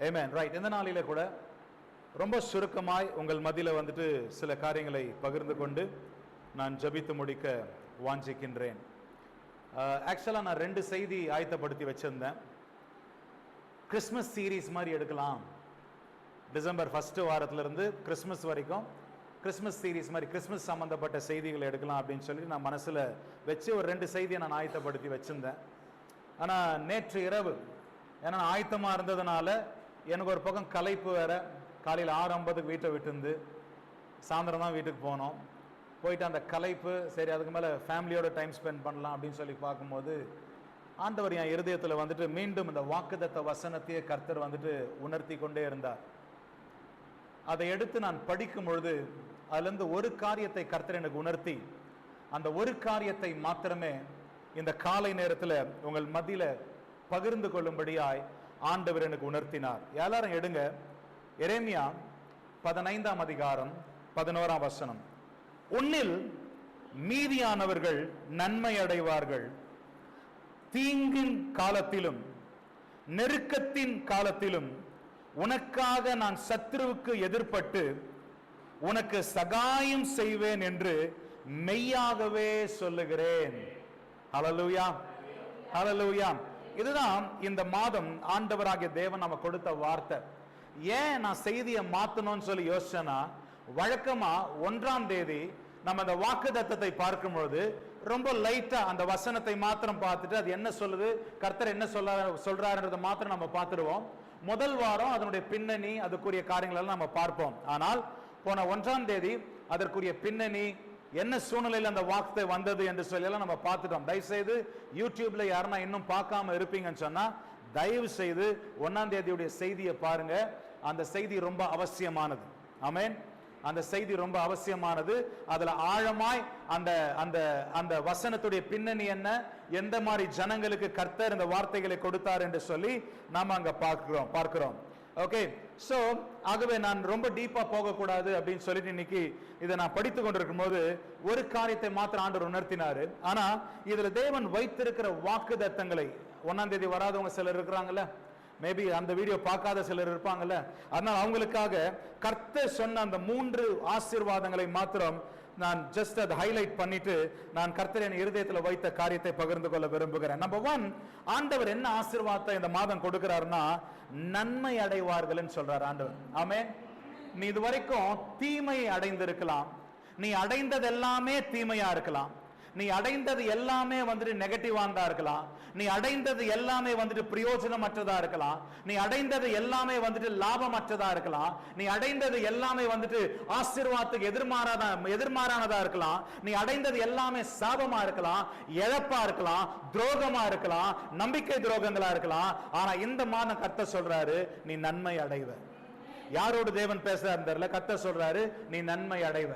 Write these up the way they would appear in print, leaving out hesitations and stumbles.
ஆமென். Right. இந்த நாளிலே கூட ரொம்ப சுருக்கமாய் உங்கள் மத்தியில் வந்துட்டு சில காரியங்களை பகிர்ந்து கொண்டு நான் ஜெபித்து முடிக்க வாஞ்சிக்கின்றேன். ஆக்சுவலாக நான் 2 செய்தி ஆயத்தப்படுத்தி வச்சிருந்தேன். கிறிஸ்மஸ் சீரீஸ் மாதிரி எடுக்கலாம், டிசம்பர் 1 வாரத்திலிருந்து கிறிஸ்மஸ் வரைக்கும் கிறிஸ்மஸ் சீரீஸ் மாதிரி கிறிஸ்மஸ் சம்மந்தப்பட்ட செய்திகளை எடுக்கலாம் அப்படின்னு சொல்லி நான் மனசில் வச்சு ஒரு 2 செய்தியை நான் ஆயத்தப்படுத்தி வச்சுருந்தேன். ஆனால் நேற்று இரவு ஏன்னா நான் ஆயத்தமாக இருந்ததுனால எனக்கு ஒரு பக்கம் களைப்பு வேறு. காலையில் 6:50 வீட்டை விட்டுருந்து சாயந்தரம் தான் வீட்டுக்கு போனோம். போயிட்டு அந்த களைப்பு, சரி அதுக்கு மேலே ஃபேமிலியோட டைம் ஸ்பெண்ட் பண்ணலாம் அப்படின்னு சொல்லி பார்க்கும்போது ஆண்டவர் என் இருதயத்தில் வந்துட்டு மீண்டும் இந்த வாக்குத்தத்த வசனத்தையே கர்த்தர் வந்துட்டு உணர்த்தி கொண்டே இருந்தார். அதை எடுத்து நான் படிக்கும் பொழுது அதுலேருந்து ஒரு காரியத்தை கர்த்தர் எனக்கு உணர்த்தி, அந்த ஒரு காரியத்தை மாத்திரமே இந்த காலை நேரத்தில் உங்கள் மத்தியில் பகிர்ந்து கொள்ளும்படியாய் ஆண்டவர் எனக்கு உணர்த்தினார். எல்லாரும் எடுங்க, எரேமியா 15ஆம் அதிகாரம் 11ஆம் வசனம். உன்னில் மீதியானவர்கள் நன்மை அடைவார்கள், தீங்கின் காலத்திலும் நெருக்கத்தின் காலத்திலும் உனக்காக நான் சத்துருவுக்கு எதிர்ப்பட்டு உனக்கு சகாயம் செய்வேன் என்று மெய்யாகவே சொல்லுகிறேன். ஹல்லேலூயா, ஹல்லேலூயா. இதுதான் இந்த மாதம் ஆண்டவராகிய தேவன் நம்ம கொடுத்த வார்த்தை. ஏன் நான் செய்தியை மாத்தணும்னு சொல்லி யோசிச்சேன்னா, வழக்கமா 1ஆம் தேதி நம்ம அந்த வாக்குத்தத்தத்தை பார்க்கும்பொழுது ரொம்ப லைட்டா அந்த வசனத்தை மாத்திரம் பார்த்துட்டு அது என்ன சொல்லுது, கர்த்தர் என்ன சொல்றாருன்றதை மாத்திரம் நம்ம பார்த்துடுவோம். முதல் வாரம் அதனுடைய பின்னணி, அதுக்குரிய காரியங்கள் எல்லாம் நம்ம பார்ப்போம். ஆனால் போன 1ஆம் தேதி அதற்குரிய பின்னணி, என்ன சூழ்நிலையில் அந்த வார்த்தை வந்தது என்று சொல்லி எல்லாம் நம்ம பார்த்துட்டோம். தயவு செய்து யூடியூப்ல யாருன்னா இன்னும் பார்க்காம இருப்பீங்கன்னு சொன்னா தயவு செய்து 1ஆம் தேதியுடைய செய்தியை பாருங்க. அந்த செய்தி ரொம்ப அவசியமானது. ஆமென். அந்த செய்தி ரொம்ப அவசியமானது. அதுல ஆழமாய் அந்த அந்த அந்த வசனத்துடைய பின்னணி என்ன, எந்த மாதிரி ஜனங்களுக்கு கர்த்தர் இந்த வார்த்தைகளை கொடுத்தார் என்று சொல்லி நாம அங்க பார்க்கிறோம். ஓகே, சோ ஆகவே நான் ரொம்ப டீப்பா போகக்கூடாது அப்படின்னு சொல்லிட்டு இன்னைக்கு இதை நான் படித்து கொண்டிருக்கும் போது ஒரு காரியத்தை மாத்திரம் ஆண்டவர் உணர்த்தினாரு. ஆனா இதுல தேவன் வைத்திருக்கிற வாக்குத்தத்தங்களை, 1ஆம் தேதி வராதவங்க சிலர் இருக்கிறாங்கல்ல, மேபி அந்த வீடியோ பார்க்காத சிலர் இருப்பாங்கல்ல, அதனால அவங்களுக்காக கர்த்தர் சொன்ன அந்த 3 ஆசீர்வாதங்களை மாத்திரம் நான் ஜஸ்ட் அதை ஹைலைட் பண்ணிட்டு நான் கர்த்தர் என் இருதயத்தில் வைத்த காரியத்தை பகிர்ந்து கொள்ள விரும்புகிறேன். நம்பர் 1, ஆண்டவர் என்ன ஆசீர்வாதத்தை இந்த மாதம் கொடுக்கிறாருன்னா, நன்மை அடைவார்கள் சொல்றார் ஆண்டவர். ஆமென். நீ இதுவரைக்கும் தீமையை அடைந்திருக்கலாம், நீ அடைந்தது எல்லாமே தீமையா இருக்கலாம், நீ அடைந்தது எல்லாமே வந்துட்டு நெகட்டிவானதா இருக்கலாம், நீ அடைந்தது எல்லாமே வந்துட்டு பிரயோஜனமற்றதா இருக்கலாம், நீ அடைந்தது எல்லாமே வந்துட்டு லாபமற்றதா இருக்கலாம், நீ அடைந்தது எல்லாமே வந்துட்டு ஆசீர்வாதத்துக்கு எதிர்மாறானதா இருக்கலாம், நீ அடைந்தது எல்லாமே சாபமா இருக்கலாம், இழப்பா இருக்கலாம், துரோகமா இருக்கலாம், நம்பிக்கை துரோகங்களா இருக்கலாம். ஆனா இந்த மாதம் கர்த்தர் சொல்றாரு, நீ நன்மை அடைவ. யாரோடு தேவன் பேசுறாரு தெரியல, கர்த்தர் சொல்றாரு நீ நன்மை அடைவ.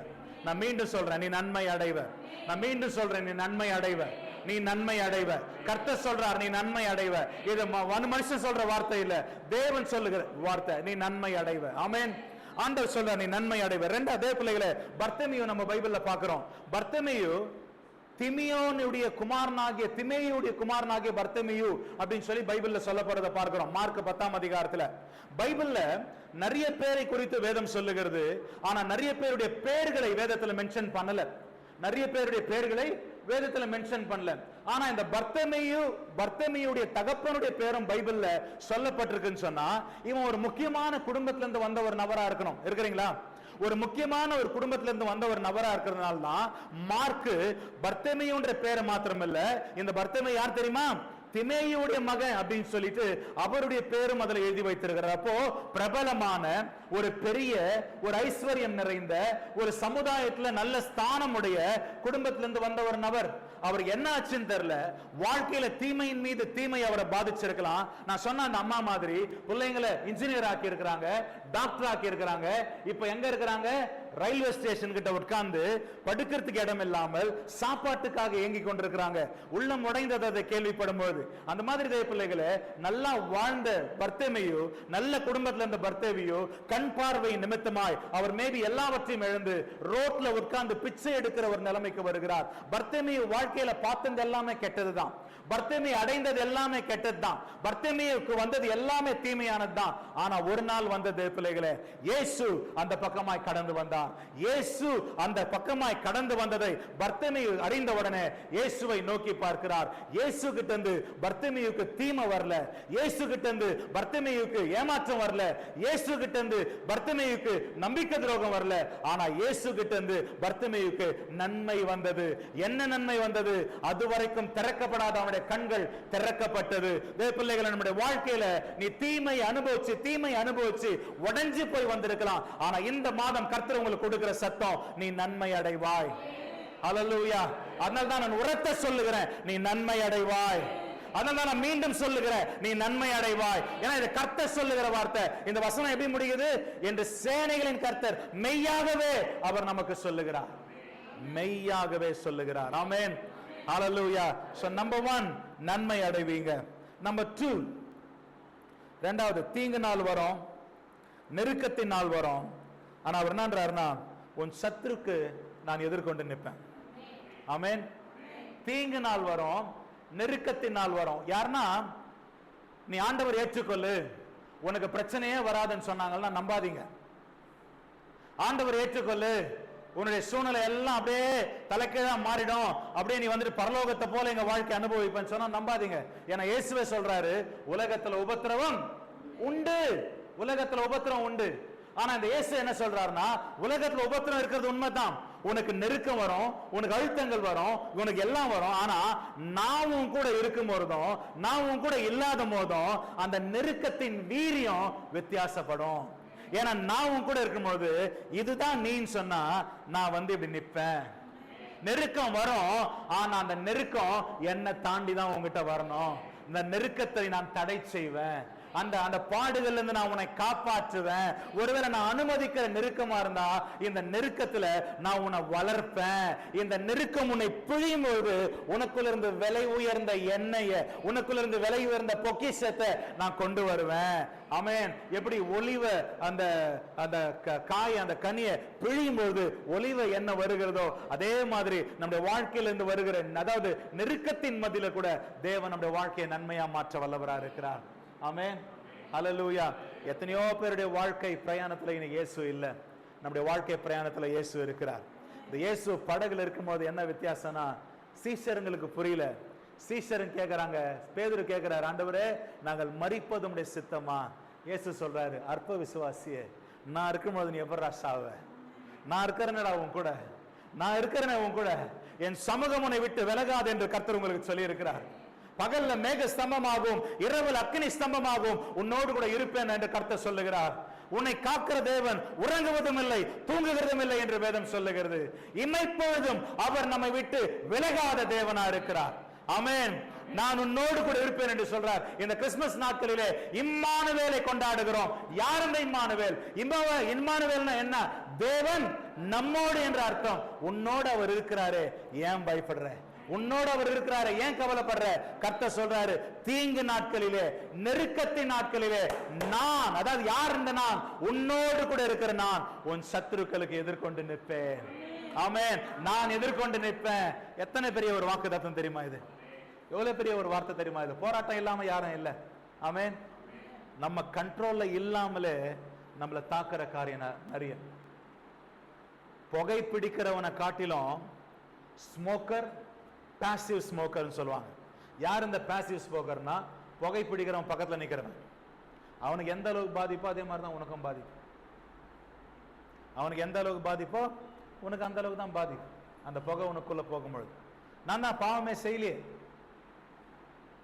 நான் மீண்டும் சொல்றேன், நீ நன்மை அடைவ. நான் மீண்டும் சொல்றேன், நீ நன்மை அடைவ. நீ நன்மை அடைவ. கர்த்தர் சொல்றார் நீ நன்மை அடைவ. இது மனுஷன் சொல்ற வார்த்தை இல்ல, தேவன் சொல்லுகிற வார்த்தை. நீ நன்மை அடைவ. ஆமென். ஆண்டவர் சொல்றார் நீ நன்மை அடைவ. 2 அதே பிள்ளைகளை பர்த்தேமியு நம்ம பைபிள்ல பார்க்கிறோம். பர்த்தேமியு திமியோனுடைய குமாரனாகிய பர்த்தேமியு அப்படின்னு சொல்லி பைபிள்ல சொல்லப்படுறத பார்க்கிறோம். மார்க் 10ஆம் அதிகாரத்துல பைபிள்ல நிறைய பேரை குறித்து வேதம் சொல்லுகிறது. ஆனா நிறைய பேருடைய பெயர்களை வேதத்துல மென்ஷன் பண்ணல. நிறைய பேருடைய பெயர்களை வேதத்துல மென்ஷன் பண்ணல. ஆனா இந்த பர்த்தேமியுடைய தகப்பனுடைய பேரும் பைபிள்ல சொல்லப்பட்டிருக்குன்னு சொன்னா, இவன் ஒரு முக்கியமான குடும்பத்துல இருந்து வந்த ஒரு நபரா இருக்கணும். இருக்கிறீங்களா? ஒரு முக்கியமான ஒரு குடும்பத்துல இருந்து வந்த ஒரு நபரா இருக்கிறதுனால தான் மார்க் பர்த்தேமியுன்ற பேரை மாத்திரமல்ல, இந்த பர்த்தேமியு யார் தெரியுமா, திமேயுடைய மகன் அப்படின்னு சொல்லிட்டு அவருடைய பேரும் அதுல எழுதி வைத்திருக்கிறார். அப்போ பிரபலமான ஒரு பெரிய ஒரு ஐஸ்வர்யம் நிறைந்த ஒரு சமுதாயத்துல நல்ல ஸ்தானம் உடைய குடும்பத்திலிருந்து வந்த ஒரு நபர். அவர் என்ன ஆச்சுன்னு தெரியல, வாழ்க்கையில தீமையின் மீது தீமை அவரை பாதிச்சிருக்கலாம். நான் சொன்ன அந்த அம்மா மாதிரி பிள்ளைங்களை இன்ஜினியர் ஆக்கி இருக்கிறாங்க, டாக்டர் ஆக்கி இருக்கிறாங்க. இப்ப எங்க இருக்கிறாங்க? ரயில்வே ஸ்டேஷன் கிட்ட உட்கார்ந்து படுக்கிறதுக்கு இடம் இல்லாமல் சாப்பாட்டுக்காக ஏங்கி கொண்டிருக்கிறாங்க. உள்ளம் உடைந்ததை கேள்விப்படும் போது அந்த மாதிரி தேவ பிள்ளைகளை நல்லா வாழ்ந்த பர்த்தேமியு, நல்ல குடும்பத்துல இருந்த பர்த்தேமியு கண் பார்வை நிமித்தமாய் அவர் மேபி எல்லாவற்றையும் இழந்து ரோட்ல உட்கார்ந்து பிச்சை எடுக்கிற ஒரு நிலைமைக்கு வருகிறார். பர்த்தேமியு வாழ்க்கை வாழ்க்கையில பார்த்தது எல்லாமே கெட்டதுதான். பர்த்திமேயு அடைந்தது எல்லாமே கெட்டதுதான். பர்த்திமேயுக்கு வந்தது எல்லாமே தீமையானது தான். ஆனா ஒரு நாள் வந்தது பிள்ளைகளே, இயேசு அந்த பக்கமாய் கடந்து வந்தார். இயேசு அந்த பக்கமாய் கடந்து வந்ததை பர்த்திமேயு அறிந்த உடனே இயேசுவை நோக்கி பார்க்கிறார். இயேசு கிட்ட இருந்து பர்த்திமேயுக்கு தீமை வரல, இயேசு கிட்ட இருந்து பர்த்திமேயுக்கு ஏமாற்றம் வரல, இயேசு கிட்ட இருந்து பர்த்திமேயுக்கு நம்பிக்கை துரோகம் வரல. ஆனா இயேசு கிட்ட இருந்து பர்த்திமேயுக்கு நன்மை வந்தது. என்ன நன்மை வந்தது? அதுவரைக்கும் திறக்கப்படாத அவனுடைய கண்கள் திறக்கப்பட்டது. பிள்ளைகளை, நம்முடைய வாழ்க்கையில நீ தீமை அனுபவிச்சு உடைஞ்சு போய் வந்திருக்கலாம். ஆனா இந்த மாதம் கர்த்தர் உங்களுக்கு கொடுக்கிற சத்தம், நீ நன்மை அடைவாய். ஹல்லேலூயா. அதனால தான் நான் உரத்த சொல்லுகிறேன், நீ நன்மை அடைவாய். அதனால நான் மீண்டும் சொல்லுகிறேன், நீ நன்மை அடைவாய். ஏன்னா இது கர்த்தர் சொல்லுகிற வார்த்தை. இந்த வசனம் எப்படி முடியுது? என்று சேனைகளின் கர்த்தர் மெய்யாகவே அவர் நமக்கு சொல்லுகிறார், மெய்யாகவே சொல்லுகிறார். ஆமென். ஹல்லேலூயா. சோ நம்பர் 1 நன்மை அடைவீங்க. நம்பர் 2, இரண்டாவது, தீங்கு நாள் வரும், நெருக்கத்தின் நாள் வரும். ஆனா அவர் என்னன்றாருன்னா, உன் சத்துருக்கு நான் எதிர்கொண்டு நிற்பேன். ஆமென். தீங்கு நாள் வரும், நெருக்கத்தின் நாள் வரும். யாருன்னா, நீ ஆண்டவர் ஏற்றுக்கொள்ளு, உனக்கு பிரச்சனையே வராதுன்னு சொன்னாங்கன்னா நம்பாதீங்க. ஆண்டவர் ஏற்றுக்கொள்ளு, உன்னுடைய சூழ்நிலை எல்லாம் அப்படியே தலைக்கீழா மாறிடும், அப்படியே நீ வந்துட்டு பரலோகத்தை போல எங்க வாழ்க்கை அனுபவிப்பேன்னு சொன்னா நம்பாதீங்க. ஏன்னா இயேசுவே சொல்றாரு, உலகத்துல உபத்திரவம் உண்டு, உலகத்துல உபத்திரவம் உண்டு. ஆனா இந்த இயேசு என்ன சொல்றாருன்னா, உலகத்துல உபத்திரம் இருக்கிறது உண்மைதான். உனக்கு நெருக்கம் வரும், உனக்கு அழுத்தங்கள் வரும், உனக்கு எல்லாம் வரும். ஆனா நான் உன் கூட இருக்கும் போதும் நான் உன் கூட இல்லாத போதும் அந்த நெருக்கத்தின் வீரியம் வித்தியாசப்படும். ஏன்னா நான் உன் கூட இருக்கும்போது இதுதான் நீன்னு சொன்னா நான் வந்து இப்படி நிப்பேன். நெருக்கம் வரும், ஆனா அந்த நெருக்கம் என்ன தாண்டி தான் உங்ககிட்ட வரணும். இந்த நெருக்கத்தை நான் தடை செய்வேன். அந்த பாடுகள்ல இருந்து நான் உன்னை காப்பாற்றுவேன். ஒருவேளை நான் அனுமதிக்கிற நெருக்கமா இருந்தா இந்த நெருக்கத்துல நான் உன்னை வளர்ப்பேன். இந்த நெருக்கம் உன்னை பிழியும் போது உனக்குள்ள இருந்து விலை உயர்ந்த எண்ணெயை, உனக்குள்ள இருந்து விலை உயர்ந்த பொக்கிஷத்தை நான் கொண்டு வருவேன். ஆமென். எப்படி ஒலிவ அந்த காய், அந்த கனியை பிழியும் போது ஒலிவ என்ன வருகிறதோ அதே மாதிரி நம்முடைய வாழ்க்கையில இருந்து வருகிற, அதாவது நெருக்கத்தின் மத்தியில கூட தேவன் நம்முடைய வாழ்க்கையை நன்மையா மாற்ற வல்லவரா இருக்கிறார். ஆமென். ஹல்லேலூயா. எத்தனையோ பேருடைய வாழ்க்கை பிரயாணத்துல இன்னைக்கு இயேசு இல்ல, நம்முடைய வாழ்க்கை பிரயாணத்துல இயேசு இருக்கிறார். இந்த இயேசு படகுல இருக்கும்போது என்ன வித்தியாசம்னா, சீஷருங்களுக்கு புரியல. சீஷரும் கேட்கறாங்க, பேதுரு கேட்கிறார், ஆண்டவரே நாங்கள் மரிப்பது உம்முடைய சித்தமா? இயேசு சொல்றாரு, அற்ப விசுவாசியே, நான் இருக்கும்போது நீ எப்படா சாவ? நான் இருக்கிறேனடா உன் கூட, நான் இருக்கிறேனே உன் கூட, என் சமூகம் உன்னை விட்டு விலகாது என்று கர்த்தர் உங்களுக்கு சொல்லி இருக்கிறார். பகல்ல மேக ஸ்தம்பமாகும், இரவில் அக்கினி ஸ்தம்பமாகும் உன்னோடு கூட இருப்பேன் என்று கர்த்தர் சொல்லுகிறார். உன்னை காக்கிற தேவன் உறங்குவதும் இல்லை தூங்குகிறதும் இல்லை என்று வேதம் சொல்லுகிறது. இமைப்பொழுதும் அவர் நம்மை விட்டு விலகாத தேவனா இருக்கிறார். ஆமென். நான் உன்னோடு கூட இருப்பேன் என்று சொல்றார். இந்த கிறிஸ்துமஸ் நாட்களிலே இம்மானுவேலை கொண்டாடுகிறோம். யார் இந்த இம்மானுவேல்? இம்மானுவேல்னா என்ன? தேவன் நம்மோடு என்ற அர்த்தம். உன்னோடு அவர் இருக்கிறாரே, ஏன் பயப்படுற? உன்னோடு அவர் இருக்கிறாரு, ஏன் கவலைப்படுற? கர்த்தர் சொல்றாரு, தீங்கு நாட்களிலே, நெருக்கத்தின் நாட்களிலே நான், அதாவது யார் இந்த நான்? உன்னோடு கூட இருக்கிற நான் உன் சத்துருக்களுக்கு எதிர்கொண்டு நிற்பேன். ஆமென். நான் எதிர்கொண்டு நிற்பேன். எத்தனை பெரிய ஒரு வாக்குத்தத்தம் தெரியுமா இது? எவ்வளவு பெரிய ஒரு வார்த்தை தெரியுமா இது? போராட்டம் இல்லாம யாரும் இல்லை. ஆமென். நம்ம கண்ட்ரோல்ல இல்லாமலே நம்மளை தாக்குற காரியம் நிறைய. புகை பிடிக்கிறவனை காட்டிலும் ஸ்மோக்கர், பாசிவ் ஸ்மோக்கர்னு சொல்லுவாங்க. யார் இந்த பாசிவ் ஸ்மோக்கர்னா? புகை பிடிக்கிறவன் பக்கத்துல நிக்கிறவன். அவனுக்கு எந்த அளவுக்கு பாதிப்போ அதே மாதிரி தான் உனக்கும் பாதிப்பு. அவனுக்கு எந்த அளவுக்கு பாதிப்போ உனக்கு அந்த அளவுக்கு தான் பாதிப்பு. அந்த புகை உனக்குள்ள போகும்பொழுது, நான் தான் பாவமே செய்யலையே,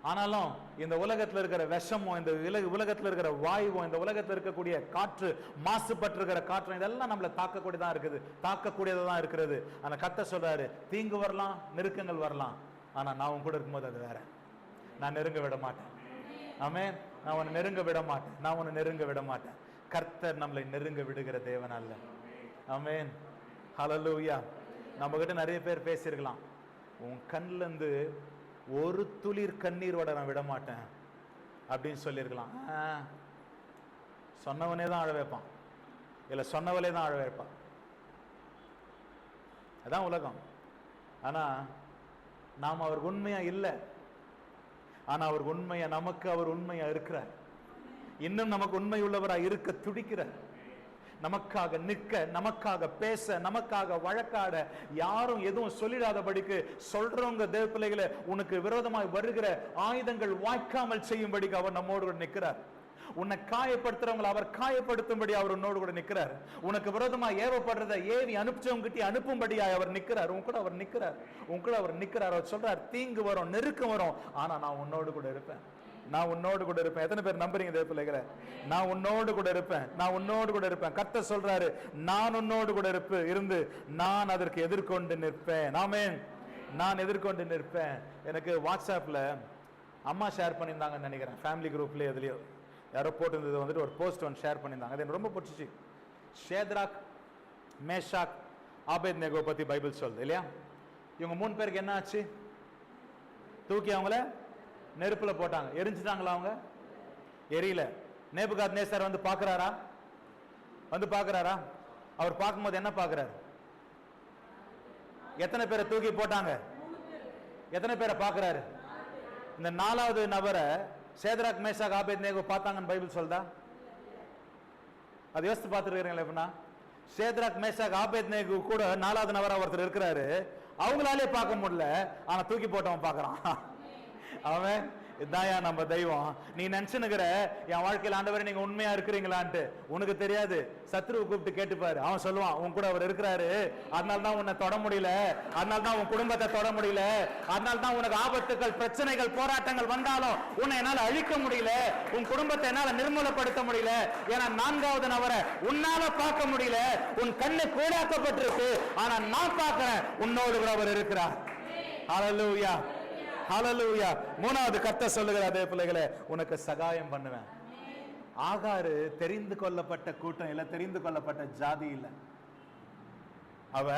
ஆனாலும் இந்த உலகத்துல இருக்கிற விஷமும், இந்த உலகத்துல இருக்கிற வாயுவும், இந்த உலகத்துல இருக்கக்கூடிய காற்று, மாசுபட்டிருக்கிற காற்று, இதெல்லாம் நம்மளை தாக்கக்கூடியதான் இருக்குது, தாக்கக்கூடியதான் இருக்கிறது. ஆனா கர்த்தர் சொல்றாரு, தீங்கு வரலாம், நெருக்கங்கள் வரலாம், ஆனா நான் உன் கூட இருக்கும்போது அது வேற. நான் நெருங்க விட மாட்டேன். ஆமென். நான் உன்னை நெருங்க விட மாட்டேன். நான் உன்னை நெருங்க விட மாட்டேன். கர்த்தர் நம்மளை நெருங்க விடுகிற தேவன் அல்ல. ஆமென். ஹல்லேலூயா. நம்ம கிட்ட நிறைய பேர் பேசியிருக்கலாம், உன் கண்ணுல இருந்து ஒரு துளிர் கண்ணீரோட நான் விட மாட்டேன் அப்படின்னு சொல்லியிருக்கலாம். சொன்னவனே தான் அழ வைப்பான், இல்ல சொன்னவளே தான் அழ வைப்பான். அதான் உலகம். ஆனா நாம் அவருக்கு உண்மையா இல்லை, ஆனா அவர் உண்மையா நமக்கு அவர் உண்மையா இருக்கிறார். இன்னும் நமக்கு உண்மை உள்ளவரா இருக்க துடிக்கிறார். நமக்காக நிற்க, நமக்காக பேச, நமக்காக வழக்காட, யாரும் எதுவும் சொல்லிடாதபடிக்கு, சொல்றவங்க தேவ பிள்ளைகளை உனக்கு விரோதமாய் வருகிற ஆயுதங்கள் வாய்க்காமல் செய்யும்படிக்கு அவர் நம்மோடு கூட நிற்கிறார். உன்னை காயப்படுத்துறவங்களை அவர் காயப்படுத்தும்படி அவர் உன்னோடு கூட நிற்கிறார். உனக்கு விரோதமா ஏவப்படுறத ஏவி அனுப்பிச்சவங்கிட்ட அனுப்பும்படியாய் அவர் நிற்கிறார். உன் கூட அவர் நிற்கிறார். உன் கூட அவர் நிற்கிறார். அவர் சொல்றார், தீங்கு வரும், நெருக்கம் வரும், ஆனா நான் உன்னோடு கூட இருப்பேன். நான் உன்னோடு கூட இருப்பேன். எத்தனை பேர் நம்புறீங்க தேவ பிள்ளைகளை? நான் உன்னோடு கூட இருப்பேன். நான் உன்னோடு கூட இருப்பேன். கர்த்தர் சொல்றாரு, நான் உன்னோடு கூட இருந்து நான் அதற்கு எதிர்கொண்டு நிற்பேன். ஆமென். நான் எதிர்கொண்டு நிற்பேன். எனக்கு வாட்ஸ்அப்ல அம்மா ஷேர் பண்ணியிருந்தாங்கன்னு நினைக்கிறேன், ஃபேமிலி குரூப்ல எதுலயோ யாரோ போட்டிருந்தது வந்துட்டு ஒரு போஸ்ட் ஒன்று ஷேர் பண்ணியிருந்தாங்க. அது எனக்கு ரொம்ப பிடிச்சிச்சு. ஷேத்ராக், மேஷாக், ஆபேத்நேகோ பத்தி பைபிள் சொல்லுது இல்லையா? இவங்க 3 பேருக்கு என்ன ஆச்சு? தூக்கி அவங்கள நெருப்புல போட்டாங்க. எரிஞ்சிட்டாங்களா? அவங்க எரியல. நேபுகாத்நேசர் வந்து பாக்குறாரா? வந்து பாக்குறாரா? அவர் பார்க்கும்போது என்ன பாக்குறாரு? எத்தனை பேரை தூக்கி போட்டாங்க? எத்தனை பேரை பாக்குறாரு? இந்த 4வது நபரை சேத்ராக், மேஷாக், ஆபேத்நேகோ பார்த்தாங்கன்னு பைபிள் சொல்லுதா? அது யோசித்து பார்த்துருக்கீங்களா? எப்படின்னா சேத்ராக், மேஷாக், ஆபேத்நேகோ கூட 4வது நபரா ஒருத்தர் இருக்கிறாரு. அவங்களாலே பார்க்க முடியல, ஆனா தூக்கி போட்டவன் பார்க்கறான். அவன் இதாயா நம்ம தெய்வம். நீ நினைச்சுனுக்கிற என் வாழ்க்கையில் ஆண்டவரே நீங்க உண்மையா இருக்கிறீங்களான்ட்டு. உனக்கு தெரியாது. சத்ருவை கூப்பிட்டு கேட்டுப்பாரு. அவன் சொல்லுவான், உன் கூட அவர் இருக்கிறாரு, அதனால தான் உன்னை தொட முடியல, அதனால தான் உன் குடும்பத்தை தொட முடியல, அதனால தான் உனக்கு ஆபத்துகள், பிரச்சனைகள், போராட்டங்கள் வந்தாலும் உன்னை என்னால அழிக்க முடியல, உன் குடும்பத்தை என்னால நிர்மூலப்படுத்த முடியல. ஏன்னா 4வது நபரை உன்னால பார்க்க முடியல, உன் கண்ணு கூடாக்கப்பட்டிருக்கு, ஆனா நான் பார்க்கிறேன், உன்னோடு கூட அவர் இருக்கிறார். ஹல்லேலூயா, ஹல்லேலூயா. 3வது கர்த்தர் சொல்லுகிறார், அதே பிள்ளைகளே, உனக்கு சகாயம் பண்ணுவேன். ஆகாரு தெரிந்து கொள்ளப்பட்ட கூட்டம் இல்ல, தெரிந்து கொள்ளப்பட்ட ஜாதி இல்ல. அவ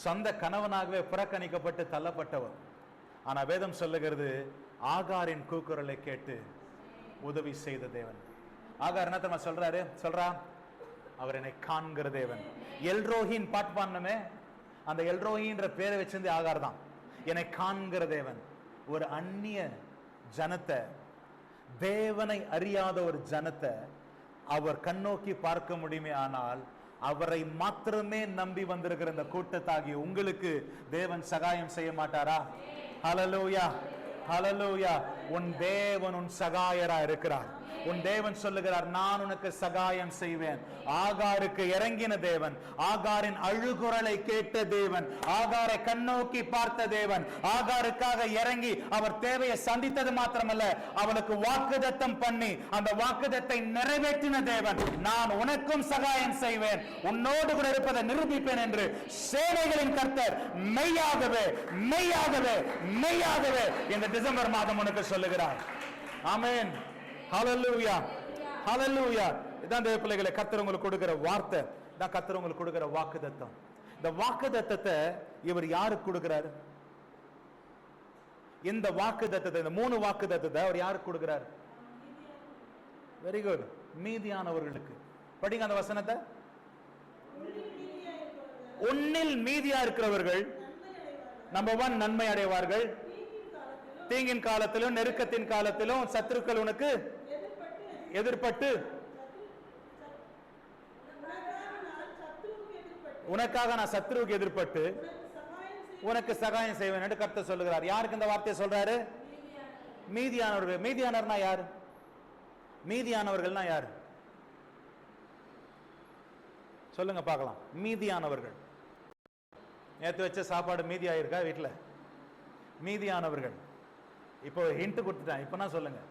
சொந்த கணவனாகவே புறக்கணிக்கப்பட்டு தள்ளப்பட்டவர். ஆனா வேதம் சொல்லுகிறது, ஆகாரின் கூக்குரலை கேட்டு உதவி செய்த தேவன். ஆகார் என்ன தெரியுமா சொல்றா? அவர் என்னை காண்கிற தேவன். எல்ரோஹின் பாட்டு பாடணுமே, அந்த எல்ரோஹின்ற பேரை வச்சிருந்து ஆகார் தான். என்னை காண்கிற தேவன். ஒரு அந்நிய ஜனத்தை, தேவனை அறியாத ஒரு ஜனத்தை அவர் கண்ணோக்கி பார்க்க முடியுமே, ஆனால் அவரை மாத்திரமே நம்பி வந்திருக்கிற இந்த கூட்டத்தாகிய உங்களுக்கு தேவன் சகாயம் செய்ய மாட்டாரா? ஹல்லேலூயா, ஹல்லேலூயா. உன் தேவன் உன் சகாயரா இருக்கிறார். உன் தேவன் சொல்லுகிறார், நான் உனக்கு சகாயம் செய்வேன். ஆகாருக்கு இறங்கின தேவன், ஆகாரின் அழுகுரலை கேட்ட தேவன், ஆகாரை கண்ணோக்கி பார்த்த தேவன், ஆகாருக்காக இறங்கி அவர் தேவையை சந்தித்தது மாத்திரமல்ல, அவனுக்கு வாக்குத்தத்தம் பண்ணி அந்த வாக்குத்தத்தை நிறைவேற்றின தேவன். நான் உனக்கும் சகாயம் செய்வேன், உன்னோடு கூட இருப்பதை நிரூபிப்பேன் என்று சேனைகளின் கர்த்தர் மெய்யாகவே மெய்யாகவே மெய்யாகவே இந்த டிசம்பர் மாதம் உனக்கு சொல்லுகிறார். ஆமென். ஹல்லேலூயா, ஹல்லேலூயா. இதான் தேவ பிள்ளைகளே, கர்த்தர் உங்களுக்கு கொடுக்கிற வார்த்தை, இதான் கர்த்தர் உங்களுக்கு கொடுக்கிற வாக்குத்தத்தம். இந்த வாக்குத்தத்தத்தை இவர் யாருக்கு கொடுக்கிறார்? இந்த வாக்குத்தத்தத்தை, இந்த 3 வாக்குத்தத்தத்தை அவர் யாருக்கு கொடுக்கிறார்? Very good. மீதியானவர்களுக்கு. படிங்க அந்த வசனத்தை. உன்னில் மீதியா இருக்கிறவர்கள் நம்பர் 1 நன்மை அடைவார்கள். தீங்கின் காலத்திலும் நெருக்கத்தின் காலத்திலும் சத்துருக்கள் உனக்கு எதிர்பட்டு, உனக்காக நான் சத்துருவுக்கு எதிர்பட்டு உனக்கு சகாயம் செய்வேன் என்று கர்த்தர் சொல்லுகிறார். யாருக்கு இந்த வார்த்தையை சொல்றாரு? மீதியானவர்கள். மீதியானவர்னா யாரு? மீதியானவர்கள்னா யாரு? சொல்லுங்க பார்க்கலாம். மீதியானவர்கள். நேற்று வச்ச சாப்பாடு மீதி ஆயிருக்கா வீட்டுல? மீதியானவர்கள். இப்போ ஹிண்ட் கொடுத்துட்டேன், இப்ப நான் சொல்லுங்க.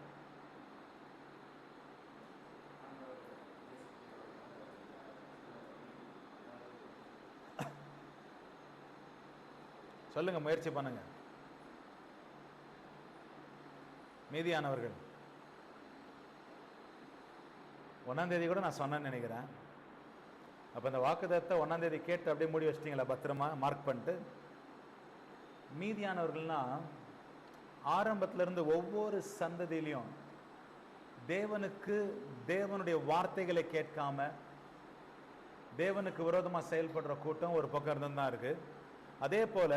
சொல்லுங்க, முயற்சி பண்ணுங்க. மீதியானவர்கள் 1ஆம் தேதி கூட நான் சொன்னேன்னு நினைக்கிறேன். அப்ப இந்த வாக்குத்தத்தத்தை 1ஆம் தேதி கேட்டு அப்படியே மூடி வச்சிட்டீங்களா? பத்திரமா மார்க் பண்ணிட்டு. மீதியானவர்கள்னா ஆரம்பத்துல இருந்து ஒவ்வொரு சந்ததியிலையும் தேவனுடைய வார்த்தைகளை கேட்காம தேவனுக்கு விரோதமா செயல்படுற கூட்டம் ஒரு பக்கம் இருந்து தான் இருக்கு. அதே போல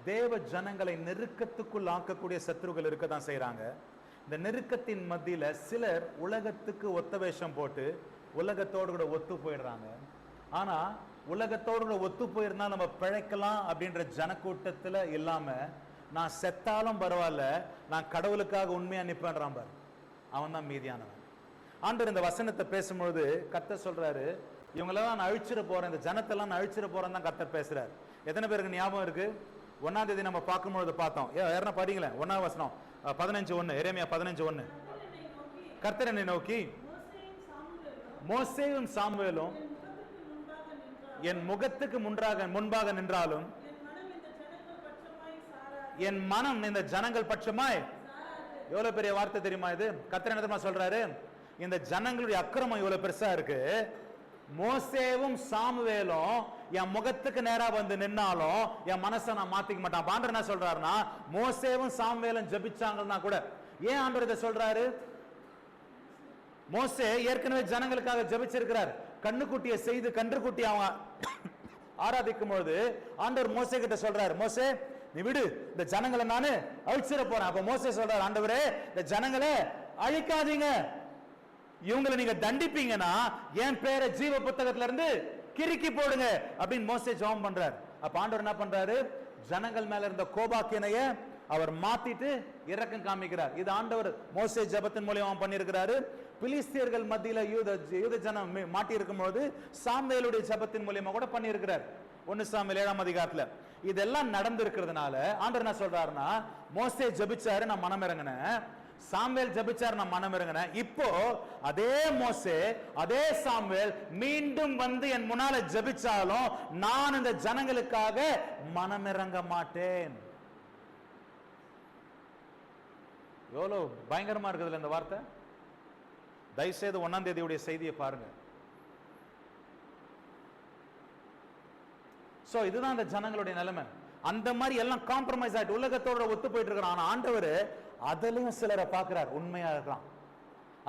தேவ ஜனங்களை நெருக்கத்துக்குள் ஆக்கக்கூடிய சத்துருக்கள் இருக்க தான் செய்யறாங்க. இந்த நெருக்கத்தின் மத்தியில சிலர் உலகத்துக்கு ஒத்த வேஷம் போட்டு உலகத்தோடு கூட ஒத்து போயிடுறாங்க. ஆனா உலகத்தோடு கூட ஒத்து போயிருந்தா நம்ம பிழைக்கலாம் அப்படின்ற ஜனக்கூட்டத்துல இல்லாம, நான் செத்தாலும் பரவாயில்ல, நான் கடவுளுக்காக உண்மையா நிப்பேன்றான் பாரு, அவன் தான் மீதியானவன். ஆண்டவர் இந்த வசனத்தை பேசும்பொழுது கர்த்தர் சொல்றாரு, இவங்களெல்லாம் நான் அழிச்சிட போறேன், இந்த ஜனத்தெல்லாம் நான் அழிச்சிட போறேன்னு தான் கர்த்தர் பேசுறாரு. எத்தனை பேருக்கு ஞாபகம் இருக்கு? 1ஆம் தேதி நம்ம பார்க்கும்பொழுது பார்த்தோம். யாருன்னா படிங்களேன், 1ஆம் வசனம் 15:1, எரேமியா 15:1. கர்த்தர் என்னை நோக்கி, மோசேயும் சாமுவேலும் என் முகத்துக்கு முன்பாக நின்றாலும் என் மனம் இந்த ஜனங்கள் பட்சமாய். எவ்வளவு பெரிய வார்த்தை தெரியுமா இது? கர்த்தர் என்ன தெரியுமா சொல்றாரு? இந்த ஜனங்களுடைய அக்கிரமம் இவ்வளவு பெருசா இருக்கு, மோசேவும் சாமுவேலும் என் முகத்துக்கு நேரா வந்து நின்னாலும் என் மனசை நான் மாத்திக்க மாட்டான். ஆண்டவர் என்ன சொல்றாருன்னா, மோசேவும் சாமுவேலும் ஜெபிச்சாங்கன்னா கூட. ஏன் ஆண்டவர் இதை சொல்றாரு? மோசே ஏற்கனவே ஜனங்களுக்காக ஜெபிச்சிருக்கிறார். கண்ணுக்குட்டியை செய்து கன்றுக்குட்டி அவன் ஆராதிக்கும் பொழுது ஆண்டவர் மோசே கிட்ட சொல்றாரு, மோசே நீ விடு, இந்த ஜனங்களை நானு அழிச்சிட போறேன். அப்ப மோசே சொல்றாரு, ஆண்டவரே இந்த ஜனங்களை அழிக்காதீங்க, இவங்களை நீங்க தண்டிப்பீங்கன்னா என் பேரை ஜீவ புத்தகத்துல இருந்து கிறுக்கி போடுங்க அப்படின்னு மோசே ஜெபம் பண்றாரு. அப்ப ஆண்டவர் என்ன பண்றாரு? ஜனங்கள் மேல இருந்த கோபாக்கினைய அவர் மாத்திட்டு இரக்கம் காமிக்கிறார். இது ஆண்டவர் மோசே ஜெபத்தின் மூலமா பண்ணியிருக்கிறாரு. பிலிஸ்தியர்கள் மத்தியில யூத ஜனம் மாட்டி இருக்கும் போது சாமுவேலுடைய ஜெபத்தின் மூலமா கூட பண்ணியிருக்கிறார். 1 சாமுவேல் 7ஆம் அதிகாரத்துல இதெல்லாம் நடந்திருக்கிறதுனால ஆண்டவர் என்ன சொல்றாருன்னா, மோசே ஜெபிச்சாரு, நான் மனம் இறங்கினேன், சாமுவேல் ஜெபிச்சாரு, நான் மனம் இறங்கினேன். இப்போ அதே மோசே அதே சாமுவேல் மீண்டும் வந்து என் முன்னால ஜெபிச்சாலும் நான் இந்த ஜனங்களுக்காக மனம் இறங்க மாட்டேன். எவ்வளவு பயங்கரமா இருக்குதுல்ல இந்த வார்த்தை. தயவுசெய்து 1ஆம் தேதியுடைய செய்தியை பாருங்க. சோ இதுதான் இந்த ஜனங்களுடைய நிலைமை. அந்த மாதிரி எல்லாம் காம்ப்ரமைஸ் ஆயிட்டு உலகத்தோட ஒத்து போயிட்டு இருக்கிறான். ஆனா ஆண்டவர் அதுலயும் சிலரை பார்க்கிறார், உண்மையா இருக்கிறான்.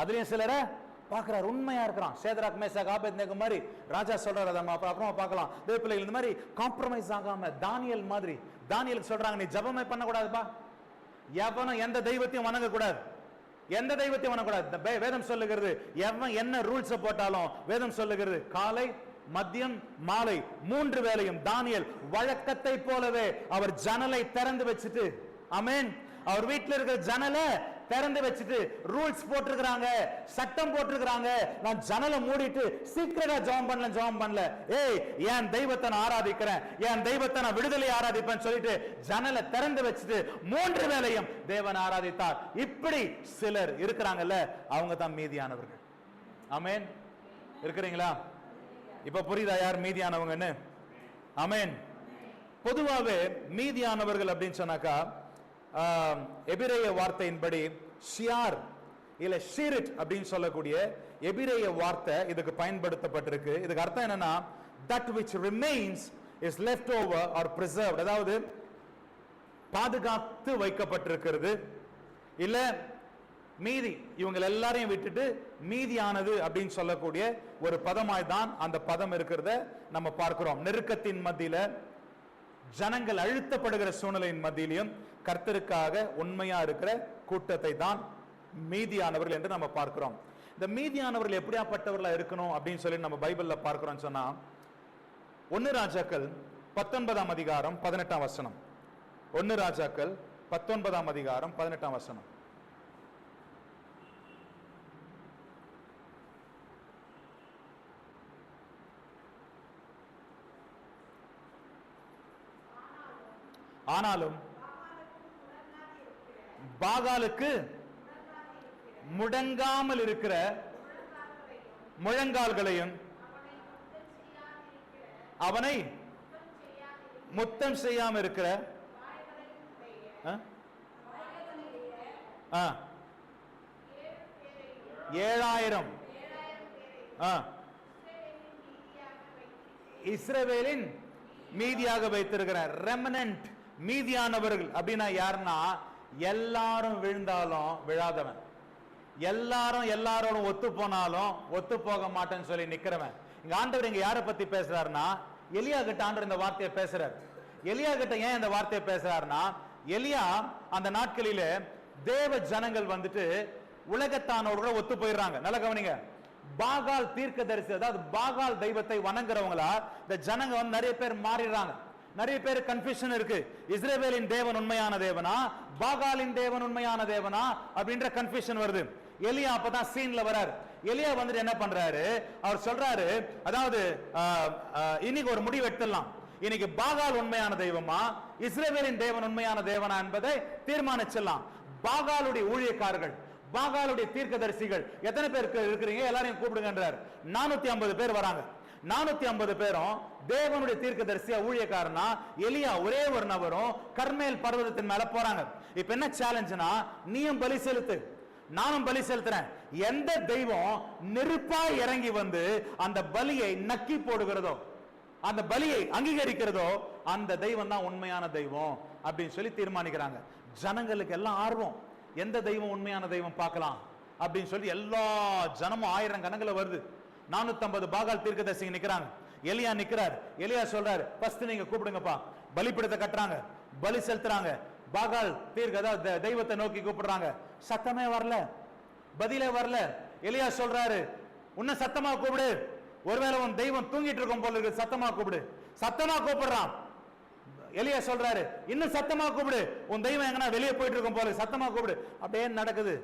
அதுலயும் சிலரை பார்க்கிறார், உண்மையா இருக்கிறான். சேதராக் மேஷாக் ஆபேத்நேகோ மாதிரி ராஜா சொல்றாரு, அதை அப்புறமா பார்க்கலாம். தேவப்பிள்ளைகள் இந்த மாதிரி காம்ப்ரமைஸ் ஆகாம தானியேல் மாதிரி, தானியேலுக்கு சொல்றாங்க, நீ ஜெபமே பண்ணக்கூடாதுப்பா, எவனும் எந்த தெய்வத்தையும் வணங்க கூடாது, எந்த தெய்வத்தையும் வணங்கக்கூடாது. வேதம் சொல்லுகிறது, எவன் என்ன ரூல்ஸ் போட்டாலும் வேதம் சொல்லுகிறது காலை மதியம் மாலை 3 வேளையும் தானியேல் வழக்கத்தை போலவே அவர் ஜன்னலை திறந்து வச்சுட்டு, ஆமென், அவர் வீட்டில் இருக்கிற ஜன்னலை திறந்து வச்சுட்டு ரூல்ஸ் போட்டிருக்கிறாங்க, சட்டம் போட்டிருக்கிறாங்க. நான் ஜன்னலை மூடிட்டு சீக்கிரட்டா ஜெபம் பண்ணல, ஏய் என் தெய்வத்தை நான் ஆராதிக்கிறேன், என் தெய்வத்தை நான் விடுதலை ஆராதிப்பேன் சொல்லிட்டு ஜன்னலை திறந்து வச்சுட்டு 3 வேளையும் தேவன் ஆராதித்தார். இப்படி சிலர் இருக்கிறாங்கல்ல, அவங்க தான் மீதியானவர்கள். ஆமென். இருக்கிறீங்களா? இப்ப புரியுதா யார் மீதியானவங்கன்னு? ஆமென். பொதுவாகவே மீதியானவர்கள் அப்படின்னு சொன்னாக்கா எபிரேய வார்த்தையின்படி ஷியார் இல்ல ஷீரிட் அப்படின்னு சொல்லக்கூடிய எபிரேய வார்த்தை இதுக்கு பயன்படுத்தப்பட்டிருக்கு. இதுக்கு அர்த்தம் என்னன்னா, that which remains is left over or preserved, அதாவது பாதுகாத்து வைக்கப்பட்டிருக்கிறது, இல்ல மீதி, இவங்க எல்லாரையும் விட்டுட்டு மீதியானது அப்படின்னு சொல்லக்கூடிய ஒரு பதமாய் தான் அந்த பதம் இருக்கிறத நம்ம பார்க்கிறோம். நெருக்கத்தின் மத்தியில, ஜனங்கள் அழுத்தப்படுகிற சூழ்நிலையின் மத்தியிலும் கர்த்தருக்காக உண்மையா இருக்கிற கூட்டத்தை தான் மீதியானவர்கள் என்று நம்ம பார்க்கிறோம். இந்த மீதியானவர்கள் எப்படியாப்பட்டவர்களா இருக்கணும் அப்படின்னு சொல்லி நம்ம பைபிள்ல பார்க்கிறோம் சொன்னா, 1 ராஜாக்கள் 19ஆம் அதிகாரம் 18ஆம் வசனம். 1 ராஜாக்கள் 19ஆம் அதிகாரம் 18ஆம் வசனம். ஆனாலும் பாகாலுக்கு முடங்காமல் இருக்கிற முழங்கால்களையும் அவனை முத்தம் செய்யாம இருக்கிற 7000 இஸ்ரவேலின் மீதியாக வைத்திருக்கிற ரெமனன்ட். மீதியானவர்கள் அப்படின்னா யாருன்னா, எல்லாரும் விழுந்தாலும் விழாதவன், எல்லாரோடும் ஒத்து போனாலும் ஒத்து போக மாட்டேன்னு சொல்லி நிக்கிறவன். இங்க ஆண்டவர் இங்க யாரை பத்தி பேசுறாருன்னா, எலியா கிட்ட ஆண்டவர் இந்த வார்த்தையை பேசுறாரு. எலியா கிட்ட ஏன் இந்த வார்த்தையை பேசுறாருன்னா, எலியா அந்த நாட்களிலே தேவ ஜனங்கள் வந்துட்டு உலகத்தானோட ஒத்து போயிடுறாங்க. நல்ல கவனிங்க, பாகால் தீர்க்கதரிசி, அதாவது பாகால் தெய்வத்தை வணங்குறவங்களா இந்த ஜனங்க வந்து நிறைய பேர் மாறிடுறாங்க. நிறைய பேர் கன்ஃபியூஷன் இருக்கு. இஸ்ரவேலின் தேவன் உண்மையான தேவனா, பாகாலின் தேவன் உண்மையான தேவனா அப்படின்ற கன்ஃபியூஷன் வருது. எலியா அப்பதான் சீன்ல வராரு. எலியா வந்துட்டு என்ன பண்றாரு, அவர் சொல்றாரு, அதாவது இன்னைக்கு ஒரு முடிவு எடுத்துடலாம். இன்னைக்கு பாகால் உண்மையான தெய்வமா, இஸ்ரவேலின் தேவன் உண்மையான தேவனா என்பதை தீர்மானிச்சிடலாம். பாகாலுடைய ஊழியக்காரர்கள், பாகாலுடைய தீர்க்கதரிசிகள் எத்தனை பேருக்கு இருக்கிறீங்க, எல்லாரையும் கூப்பிடுங்கன்றார். 450 பேர் வராங்க. 450 பேரும் தேவனுடைய தீர்க்கதரிசியா ஊழியக்காரனா எலியா ஒரே ஒரு நபரும் கர்மேல் பர்வதத்தின் மேல போறாங்க. இப்ப என்ன சேலஞ்சுனா, நீயும் பலி செலுத்து, நானும் பலி செலுத்துறேன். எந்த தெய்வம் நெருப்பா இறங்கி வந்து அந்த பலியை நக்கி போடுகிறதோ, அந்த பலியை அங்கீகரிக்கிறதோ, அந்த தெய்வம் தான் உண்மையான தெய்வம் அப்படின்னு சொல்லி தீர்மானிக்கிறாங்க. ஜனங்களுக்கு எல்லாம் ஆர்வம், எந்த தெய்வம் உண்மையான தெய்வம் பார்க்கலாம் அப்படின்னு சொல்லி எல்லா ஜனமும் 1000 கணக்குல வருது. 450 பாகால் தீர்க்கதரிசிங்க நிக்கிறாங்க. எலியா நிக்கிறார். எலியா சொல்றாரு, ஃபர்ஸ்ட் நீங்க கூப்பிடுங்கப்பா. பலிபீடத்தை கட்டுறாங்க, பலி செலுத்துறாங்க. பாகால் தீர்க்க தெய்வத்தை நோக்கி கூப்பிடுறாங்க. சத்தமே வரல, பதிலே வரல. எலியா சொல்றாரு, உன்ன சத்தமா கூப்பிடு, ஒருவேளை உன் தெய்வம் தூங்கிட்டு இருக்கும் போல இருக்கு, சத்தமா கூப்பிடு. சத்தமா கூப்பிடுறான். எலியா சொல்றாரு, இன்னும் சத்தமா கூப்பிடு, உன் தெய்வம் எங்கன்னா வெளியே போயிட்டு இருக்கும் போல, சத்தமா கூப்பிடு. அப்படியே நடக்குது.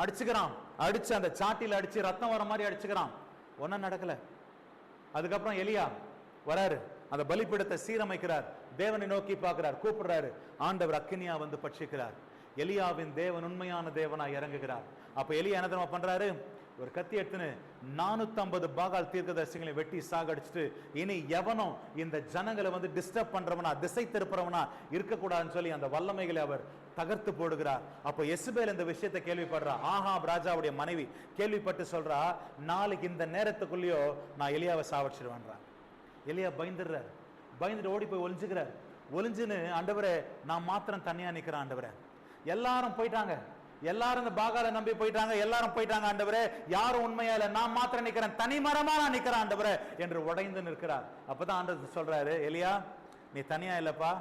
அடிச்சுக்கிறான், அடிச்சு அந்த சாட்டில அடிச்சு ரத்தம் வர மாதிரி அடிச்சுக்கிறான். ஒன்னும் நடக்கல. அதுக்கப்புறம் எலியா வராரு, அந்த பலிபீடத்தை சீரமைக்கிறார், தேவனை நோக்கி பார்க்கிறார், கூப்பிடுறாரு. ஆண்டவர் அக்கினியா வந்து பட்சிக்கிறார். எலியாவின் தேவன் உண்மையான தேவனா இறங்குகிறார். அப்ப எலியா என்ன தெரியுமா பண்றாரு, ஒரு கத்தி எடுத்துன்னு 450 பாகால் தீர்க்கதரிசிகளை வெட்டி சாகடிச்சுட்டு, இனி எவனும் இந்த ஜனங்களை வந்து டிஸ்டர்ப் பண்றவனா, திசை திருப்புறவனா இருக்கக்கூடாதுன்னு சொல்லி அந்த வல்லமைகளை அவர் தகர்த்து போடுகிறார். அப்போ எசபேல் இந்த விஷயத்தை கேள்விப்படுறா. ஆகாப் ராஜாவுடைய மனைவி கேள்விப்பட்டு சொல்றா, நாளைக்கு இந்த நேரத்துக்குள்ளேயோ நான் எலியாவை சாவடிச்சிடுவேன்றான். எலியா பயந்துடுறார். பயந்துட்டு ஓடி போய் ஒளிஞ்சுக்கிறார். ஒளிஞ்சுன்னு, ஆண்டவரே நான் மாத்திரம் தனியா நிக்கிறேன் ஆண்டவரே, எல்லாரும் போயிட்டாங்க, எல்லாரும் இந்த பாகாலை நம்பி போயிட்டாங்க, எல்லாரும் போயிட்டாங்க ஆண்டவரே, யாரும் உண்மையா இல்ல, நான் மாத்திரம் நிக்கிறேன், தனி மரமா நான் நிக்கிறேன் ஆண்டவரே என்று உடைந்து நிற்கிறார். அப்பதான் ஆண்டவர் சொல்றாரு, எலியா நீ தனியா இல்லப்பா,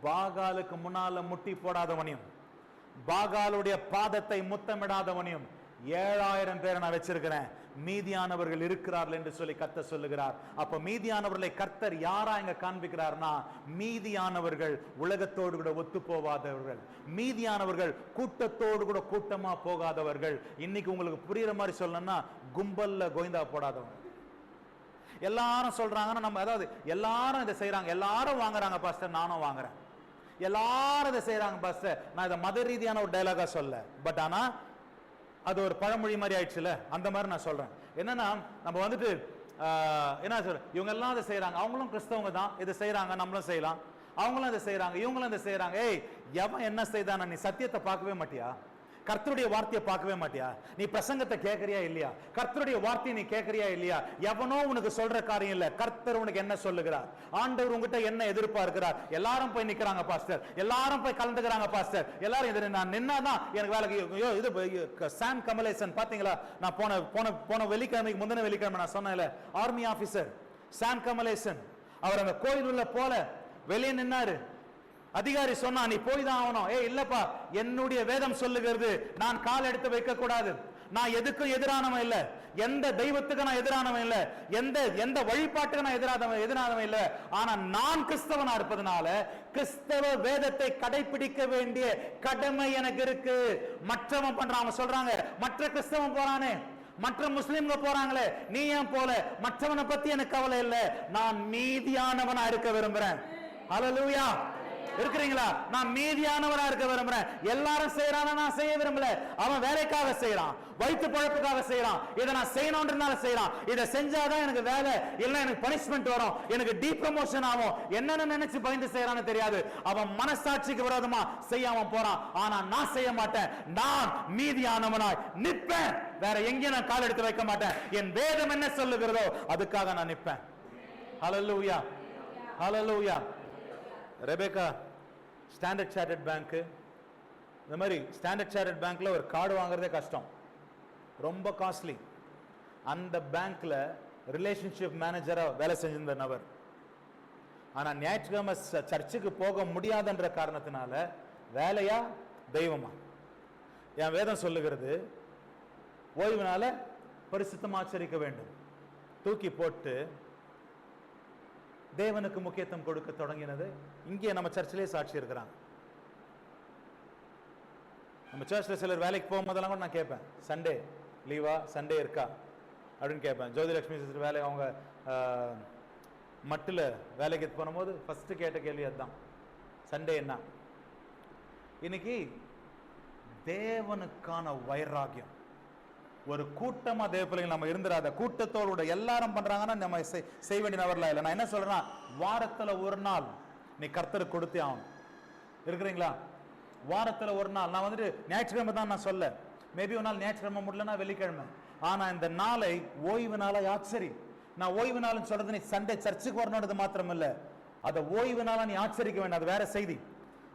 பாகாலுக்கு முன்னால முட்டி போடாதவனையும் பாகாலுடைய பாதத்தை முத்தமிடாதவனையும் 7000 பேரை நான் வச்சிருக்கிறேன், மீதியானவர்கள் இருக்கிறார்கள் என்று சொல்லி கர்த்தர் சொல்லுகிறார். அப்ப மீதியானவர்களை கர்த்தர் யாரா இங்க காண்பிக்கிறார்னா, மீதியானவர்கள் உலகத்தோடு கூட ஒத்து போகாதவர்கள், மீதியானவர்கள் கூட்டத்தோடு கூட கூட்டமா போகாதவர்கள். இன்னைக்கு உங்களுக்கு புரியுற மாதிரி சொல்லணும்னா, கும்பல்ல கோவிந்தா போடாதவங்க. எல்லாரும் சொல்றாங்கன்னா நம்ம, அதாவது எல்லாரும் இதை செய்யறாங்க, எல்லாரும் வாங்குறாங்க பாஸ்டர், நானும் வாங்குறேன், எல்லாரும் இதை செய்யறாங்க பாஸ்டர். நான் இதை மத ரீதியான ஒரு டைலாகா சொல்ல, பட் ஆனா அது ஒரு பழமொழி மாதிரி ஆயிடுச்சுல, அந்த மாதிரி நான் சொல்றேன். என்னன்னா, நம்ம வந்துட்டு என்ன சொல்ற, இவங்க எல்லாம் இதை செய்யறாங்க, அவங்களும் கிறிஸ்தவங்க தான், இதை செய்யறாங்க, நம்மளும் செய்யலாம், அவங்களும் இதை செய்யறாங்க, இவங்களும் இதை செய்யறாங்க. ஏய், எவன் என்ன செய்தான, நீ சத்தியத்தை பார்க்கவே மாட்டியா, கர்த்தருடைய வார்த்தையை பார்க்கவே மாட்டியா, நீ பிரசங்கத்தை கேட்கறியா இல்லையா, கர்த்தருடைய வார்த்தையை நீ கேட்கறியா இல்லையா, எவனோ உனக்கு சொல்ற காரியம் இல்ல, கர்த்தர் உனக்கு என்ன சொல்லுகிறார், ஆண்டவர் உங்ககிட்ட என்ன எதிர்பார்க்கிறார். எல்லாரும் போய் நிக்கிறாங்க பாஸ்டர், எல்லாரும் போய் கலந்துக்கிறாங்க பாஸ்டர், எல்லாரும் இது நான் நின்னாதான் எனக்கு வேலைக்கு. இது சாம் கமலேசன் பாத்தீங்களா, நான் போன வெள்ளிக்கிழமைக்கு முந்தின வெள்ளிக்கிழமை நான் சொன்னேன்ல, ஆர்மி ஆபீசர் சாம் கமலேசன், அவர் அந்த கோயில் உள்ள போல வெளியே நின்னாரு. அதிகாரி சொன்னா நீ போய் தான் ஆகணும். ஏ இல்லப்பா, என்னுடைய வேதம் சொல்லுகிறது, நான் கால் எடுத்து வைக்க கூடாது, நான் எதுக்கும் எதிரானவன் இல்ல, எந்த தெய்வத்துக்கு நான் எதிரானவன் இல்ல, எந்த வழிபாட்டுக்கு நான் எதிரானவன் இல்ல, ஆனா நான் கிறிஸ்தவனா இருப்பதனால கிறிஸ்தவ வேதத்தை கடைபிடிக்க வேண்டிய கடமை எனக்கு இருக்கு. மற்றவன் பண்றான், சொல்றாங்க மற்ற கிறிஸ்தவன் போறானே, மற்ற முஸ்லிம்க போறாங்களே, நீ ஏன் போல, மற்றவனை பத்தி எனக்கு கவலை இல்லை, நான் மீதியானவனா இருக்க விரும்புறேன். ஹல்லேலூயா. இருக்கிறீங்களா? நான் மீதியானவரா இருக்க விரும்புறேன். எல்லாரும் செய்யறான நான் செய்ய விரும்பல. அவன் வேலைக்காக செய்யறான், வயிற்று பழப்புக்காக செய்யறான், இதை நான் செய்யணும்ன்றனால செய்யறான். இதை செஞ்சாதான் எனக்கு வேலை, இல்ல எனக்கு பனிஷ்மெண்ட் வரும், எனக்கு டீப்ரமோஷன் ஆகும், என்னன்னு நினைச்சு பயந்து செய்யறான்னு தெரியாது. அவன் மனசாட்சிக்கு விரோதமா செய்யாம போறான். ஆனா நான் செய்ய மாட்டேன், நான் மீதியானவனாய் நிற்பேன். வேற எங்கேயும் நான் கால் எடுத்து வைக்க மாட்டேன். என் வேதம் என்ன சொல்லுகிறதோ அதுக்காக நான் நிற்பேன். ஹல்லேலூயா, ஹல்லேலூயா. ரெபேக்கா ஸ்டாண்டர்ட் சார்ட்டர்ட் பேங்க், இந்த மாதிரி ஸ்டாண்டர்ட் சார்ட்டர்ட் பேங்க்ல ஒரு கார்டு வாங்குறதே கஷ்டம், ரொம்ப காஸ்ட்லி. அந்த பேங்க்ல ரிலேஷன்ஷிப் மேனேஜரா வேலை செஞ்சிருந்த நபர் ஆனா ஞாயிற்றுக்கிழமை சர்ச்சுக்கு போக முடியாதுன்ற காரணத்தினால வேலையா தெய்வமா? என் வேதம் சொல்லுகிறது ஓய்வுனால பரிசுத்தம் ஆச்சரிக்க வேண்டும். தூக்கி போட்டு தேவனுக்கு முக்கியத்துவம் கொடுக்க தொடங்கினது இங்கே நம்ம சர்ச்சிலே சாட்சி இருக்கிறாங்க. நம்ம சர்ச்சில் சிலர் வேலைக்கு போகும்போதெல்லாம் கூட நான் கேட்பேன், சண்டே லீவா, சண்டே இருக்கா அப்படின்னு கேட்பேன். ஜோதிலட்சுமி சிஸ்டர் வேலை அவங்க மட்டில் வேலைக்கு போகும்போது ஃபர்ஸ்ட் கேட்ட கேள்வி அதுதான், சண்டே என்ன? இன்னைக்கு தேவனுக்கான வைராகியம் ஒரு கூட்டமா தேவ பிள்ளைகள் நம்ம இருந்துடாத, கூட்டத்தோட எல்லாரும் பண்றாங்கன்னா நம்ம செய்ய வேண்டிய நபர்லாம் இல்லை. நான் என்ன சொல்றேன்னா, வாரத்துல ஒரு நாள் நீ கர்த்தருக்கு கொடுத்தே ஆகணும். இருக்கிறீங்களா? வாரத்துல ஒரு நாள். நான் வந்துட்டு ஞாயிற்றுக்கிழமை தான் நான் சொல்ல, மேபி ஒரு நாள் ஞாயிற்றுக்கிழமை முடியலன்னா வெள்ளிக்கிழமை. ஆனா இந்த நாளை ஓய்வு நாளா ஆச்சரி. நான் ஓய்வு நாள்னு சொல்றது நீ சண்டே சர்ச்சுக்கு வரணுன்றது மாத்திரம் இல்ல, அதை ஓய்வு நாளா நீ ஆச்சரிக்க வேண்டும். அது வேற செய்தி.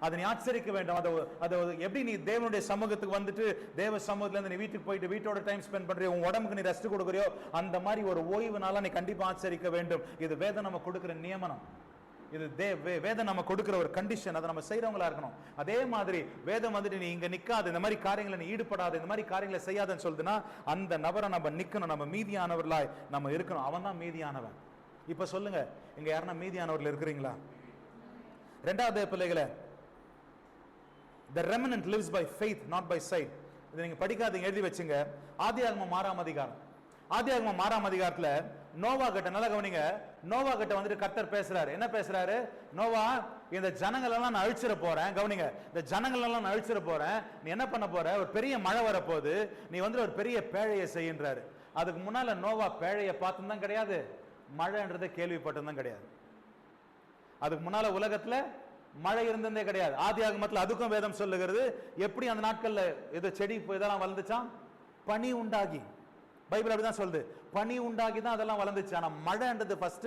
அதை நீ ஆச்சரிக்க வேண்டும். அதை எப்படி நீ தேவனுடைய சமூகத்துக்கு வந்துட்டு தேவ சமூகத்துல இருந்து நீ வீட்டுக்கு போயிட்டு வீட்டோட டைம் ஸ்பெண்ட் பண்றியோ, உன் உடம்புக்கு நீ ரெஸ்ட் கொடுக்குறியோ, அந்த மாதிரி ஒரு ஓய்வு நாளா நீ கண்டிப்பா ஆச்சரிக்க வேண்டும். இது வேதம் நம்ம கொடுக்கிற நியமனம். இது வேதம் நம்ம கொடுக்கிற ஒரு கண்டிஷன். அதை நம்ம செய்யறவங்களா இருக்கணும். அதே மாதிரி வேதம் வந்துட்டு நீ இங்க நிக்காது, இந்த மாதிரி காரியங்களை நீ ஈடுபடாது, இந்த மாதிரி காரியங்களை செய்யாதுன்னு சொல்லுதுன்னா அந்த நபரை நம்ம நிக்கணும். நம்ம மீதியானவர்களாய் நம்ம இருக்கணும். அவன் தான் மீதியானவன். இப்ப சொல்லுங்க, இங்க யாருன்னா மீதியானவர்கள் இருக்கிறீங்களா? ரெண்டாவது பிள்ளைகளை, the remnant lives by faith not by sight. இதை நீங்க படிக்காதீங்க, எழுதி வச்சுங்க. ஆதியாகமம் 6ஆம் அதிகாரம். ஆதியாகமம் 6ஆம் அதிகாரத்துல நோவா கிட்ட, நல்லா கவனிங்க, நோவா கிட்ட வந்துட்டு கர்த்தர் பேசுறாரு. என்ன பேசுறாரு? நோவா, இந்த ஜனங்கள் எல்லாம் நான் அழிச்சிட போறேன். கவனிங்க, இந்த ஜனங்கள் எல்லாம் நான் அழிச்சிட போறேன். நீ என்ன பண்ண போற? ஒரு பெரிய மழை வரப்போகுது, நீ வந்து ஒரு பெரிய பேழையை செய்கின்றாரு. அதுக்கு முன்னால நோவா பேழையை பார்த்தும் தான் கிடையாது, மழைன்றதை கேள்விப்பட்டும் தான் கிடையாது. அதுக்கு முன்னால உலகத்துல மழை இருந்ததே கிடையாது. ஆதியாகமத்துல அதுக்கும் வேதம் சொல்லுகிறது. எப்படி அந்த நாட்கள்ல இது செடி இதெல்லாம் வளர்ந்துச்சான்? பனி உண்டாகி. பைபிள் அப்படிதான் சொல்லுது, பனி உண்டாகி தான் அதெல்லாம் வளர்ந்துச்சு. ஆனா மழைன்றது ஃபர்ஸ்ட்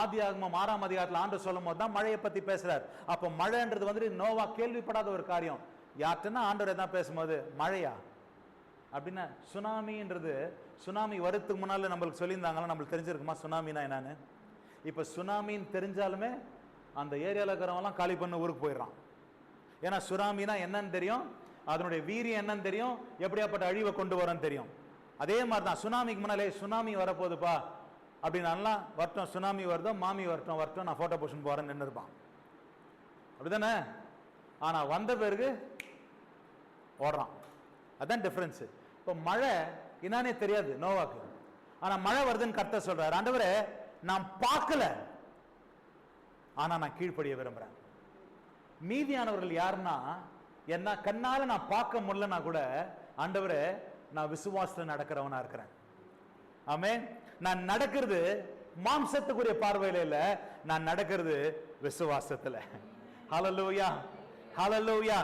ஆதியாகமம் 6ஆம் அதிகாரத்துல ஆண்டவர் சொல்லும் போது தான் மழையை பத்தி பேசுறாரு. அப்ப மழைன்றது வந்து நோவா கேள்விப்படாத ஒரு காரியம். யார்கிட்டனா ஆண்டவர் எதாவது பேசும்போது மழையா அப்படின்னா, சுனாமின்றது, சுனாமி வரத்துக்கு முன்னால நம்மளுக்கு சொல்லியிருந்தாங்களா? நம்மளுக்கு தெரிஞ்சிருக்குமா சுனாமினா என்னன்னு? இப்ப சுனாமின்னு தெரிஞ்சாலுமே அந்த ஏரியாவில் இருக்கிறவங்கலாம் காலி பண்ண ஊருக்கு போயிடறான். ஏன்னா சுனாமினா என்னன்னு தெரியும், அதனுடைய வீரியம் என்னன்னு தெரியும், எப்படியாப்பட்ட அழிவை கொண்டு வரன்னு தெரியும். அதே மாதிரி தான் சுனாமிக்கு முன்னாலே சுனாமி வரப்போகுதுப்பா அப்படின்னா வரட்டும், சுனாமி வருதோ மாமி வரட்டும் நான் போட்டோ போஷன் போறேன்னு நின்று இருப்பான். அப்படிதானே? ஆனா வந்த பிறகு ஓடுறான். அதான் டிஃபரன்ஸ். இப்போ மழை என்னன்னே தெரியாது நோவாக்கு, ஆனா மழை வருதுன்னு கர்த்தர் சொல்றாரு. ஆண்டவரே, நான் பார்க்கல, ஆனா நான் கீழ்ப்படிய விரும்புறேன். மீதியானவர்கள் யாருன்னா, என்ன கண்ணால நான் பார்க்க முடியலன்னா கூட ஆண்டவரே நான் விசுவாசத்துல நடக்கிறவனா இருக்கிறேன். ஆமென். நான் நடக்கிறது மாம்சத்துக்குரிய பார்வையில இல்ல, நான் நடக்கிறது விசுவாசத்துல. ஹல்லேலூயா, ஹல்லேலூயா.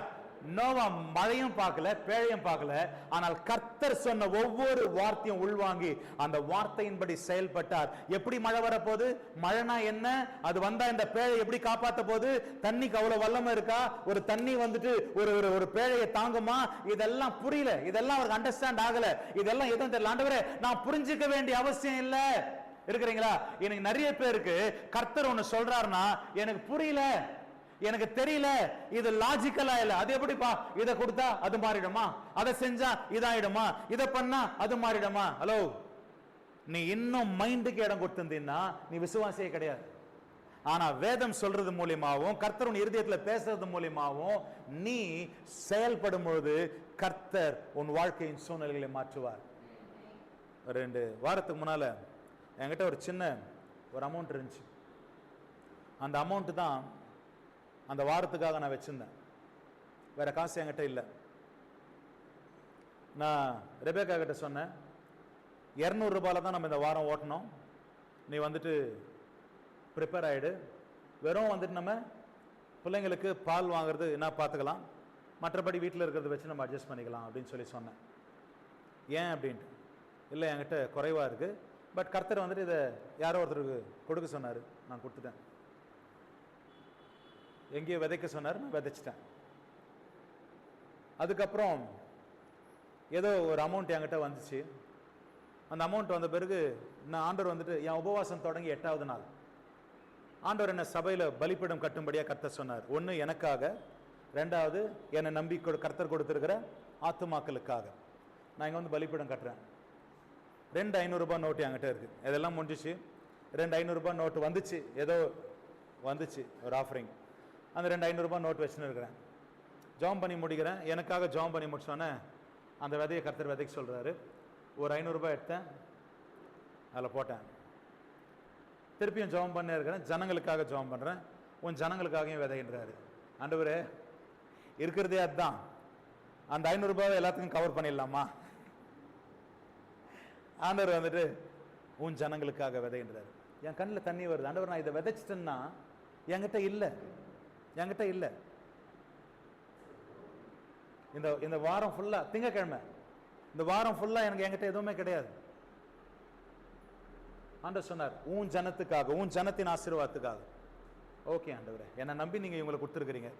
நோவா மழையும் பார்க்கல, பேழையும் பார்க்கல, ஆனால் கர்த்தர் சொன்ன ஒவ்வொரு வார்த்தையும் உள்வாங்கி அந்த வார்த்தையின்படி செயல்பட்டார். எப்படி மழை வரப்போகுது, மழைனா என்ன, அது வந்தா இந்த பேழை எப்படி காப்பாத்த போகுது, தண்ணிக்கு அவ்வளவு வல்லமை இருக்கா, ஒரு தண்ணி வந்துட்டு ஒரு பேழையை தாங்குமா, இதெல்லாம் புரியல, இதெல்லாம் அவருக்கு அண்டர்ஸ்டாண்ட் ஆகல, இதெல்லாம் எதுவும் தெரியல. ஆண்டவரே, நான் புரிஞ்சுக்க வேண்டிய அவசியம் இல்ல. இருக்கிறீங்களா? எனக்கு நிறைய பேருக்கு கர்த்தர் ஒன்னு சொல்றாருன்னா எனக்கு புரியல, எனக்கு தெரியல, இது லாஜிக்கலா இல்ல. அது எப்படிப்பா, இதை கொடுத்தா அது மாறிடுமா, அதை செஞ்சா இதாயிடுமா, இதை பண்ணா அது மாறிடுமா? ஹலோ, நீ இன்னும் மைண்டுக்கு இடம் கொடுத்திருந்தீன்னா நீ விசுவாசியே கிடையாது. ஆனா வேதம் சொல்றது மூலியமாவும் கர்த்தர் உன் இருதயத்துல பேசுறது மூலியமாவும் நீ செயல்படும் பொழுது கர்த்தர் உன் வாழ்க்கையின் சூழ்நிலைகளை மாற்றுவார். 2 வாரத்துக்கு முன்னால என்கிட்ட ஒரு சின்ன ஒரு அமௌண்ட் இருந்துச்சு. அந்த அமௌண்ட் தான் அந்த வாரத்துக்காக நான் வச்சிருந்தேன். வேற காசு என்கிட்ட இல்லை. நான் ரெபேக்கா கிட்ட சொன்னேன், 200 ரூபாயில தான் நம்ம இந்த வாரம் ஓட்டணும், நீ வந்துட்டு ப்ரிப்பேர் ஆயிடு, வெறும் வந்துட்டு நம்ம பிள்ளைங்களுக்கு பால் வாங்குறது என்ன பார்த்துக்கலாம், மற்றபடி வீட்டில் இருக்கிறத வச்சு நம்ம அட்ஜஸ்ட் பண்ணிக்கலாம் அப்படின்னு சொல்லி சொன்னேன். ஏன் அப்படின்ட்டு, இல்லை என்கிட்ட குறைவா இருக்கு, பட் கர்த்தர் வந்துட்டு இதை யாரோ ஒருத்தருக்கு கொடுக்க சொன்னார், நான் கொடுத்துட்டேன். எங்கேயோ விதைக்க சொன்னார், நான் விதைச்சிட்டேன். அதுக்கப்புறம் ஏதோ ஒரு அமௌண்ட் என்கிட்ட வந்துச்சு. அந்த அமௌண்ட் வந்த பிறகு நான் ஆண்டவர் வந்துட்டு என் உபவாசம் தொடங்கி 8வது நாள் ஆண்டவர் என்ன சபையில பலிபீடம் கட்டும்படியா கர்த்தர் சொன்னார். ஒன்னு எனக்காக, ரெண்டாவது என்னை நம்பி கர்த்தர் கொடுத்திருக்கிற ஆத்துமாக்களுக்காக. நான் இங்க வந்து பலிபீடம் கட்டுறேன். 2 500 ரூபாய் நோட்டு என்கிட்ட இருக்கு. இதெல்லாம் முடிஞ்சிச்சு. 2 500 ரூபாய் நோட்டு வந்துச்சு, ஏதோ வந்துச்சு ஒரு ஆஃபரிங். அந்த 2 500 ரூபாய் நோட்டு வச்சுன்னு இருக்கிறேன். ஜாம் பண்ணி முடிக்கிறேன். எனக்காக ஜாம் பண்ணி முடிச்சோன்னே அந்த விதையை கர்த்தர் விதைக்கு சொல்றாரு. ஒரு 500 ரூபாய் எடுத்தேன், அதில் போட்டேன். திருப்பியும் ஜெபம் பண்ணே இருக்கிறேன். ஜனங்களுக்காக ஜெபம் பண்றேன். உன் ஜனங்களுக்காகவும் விதைன்றாரு. ஆண்டவரே, இருக்கிறதே அதுதான். அந்த 500 ரூபாவை எல்லாத்துக்கும் கவர் பண்ணிடலாமா? ஆண்டவர் வந்துட்டு உன் ஜனங்களுக்காக விதைன்றாரு. என் கண்ணில் தண்ணி வருது. ஆண்டவர், நான் இதை விதைச்சிட்டேன்னா என்கிட்ட இல்லை, என்கிட்ட இல்லை. இந்த வாரம் ஃபுல்லா, திங்கக்கிழமை, இந்த வாரம் ஃபுல்லா எனக்கு என்கிட்ட எதுவுமே கிடையாது. ஆண்டவர் சொன்னார், உன் ஜனத்துக்காக, உன் ஜனத்தின் ஆசீர்வாதத்துக்காக. ஓகே ஆண்டவரே, என்னை நம்பி நீங்க இவங்களை கொடுத்துருக்கிறீங்க,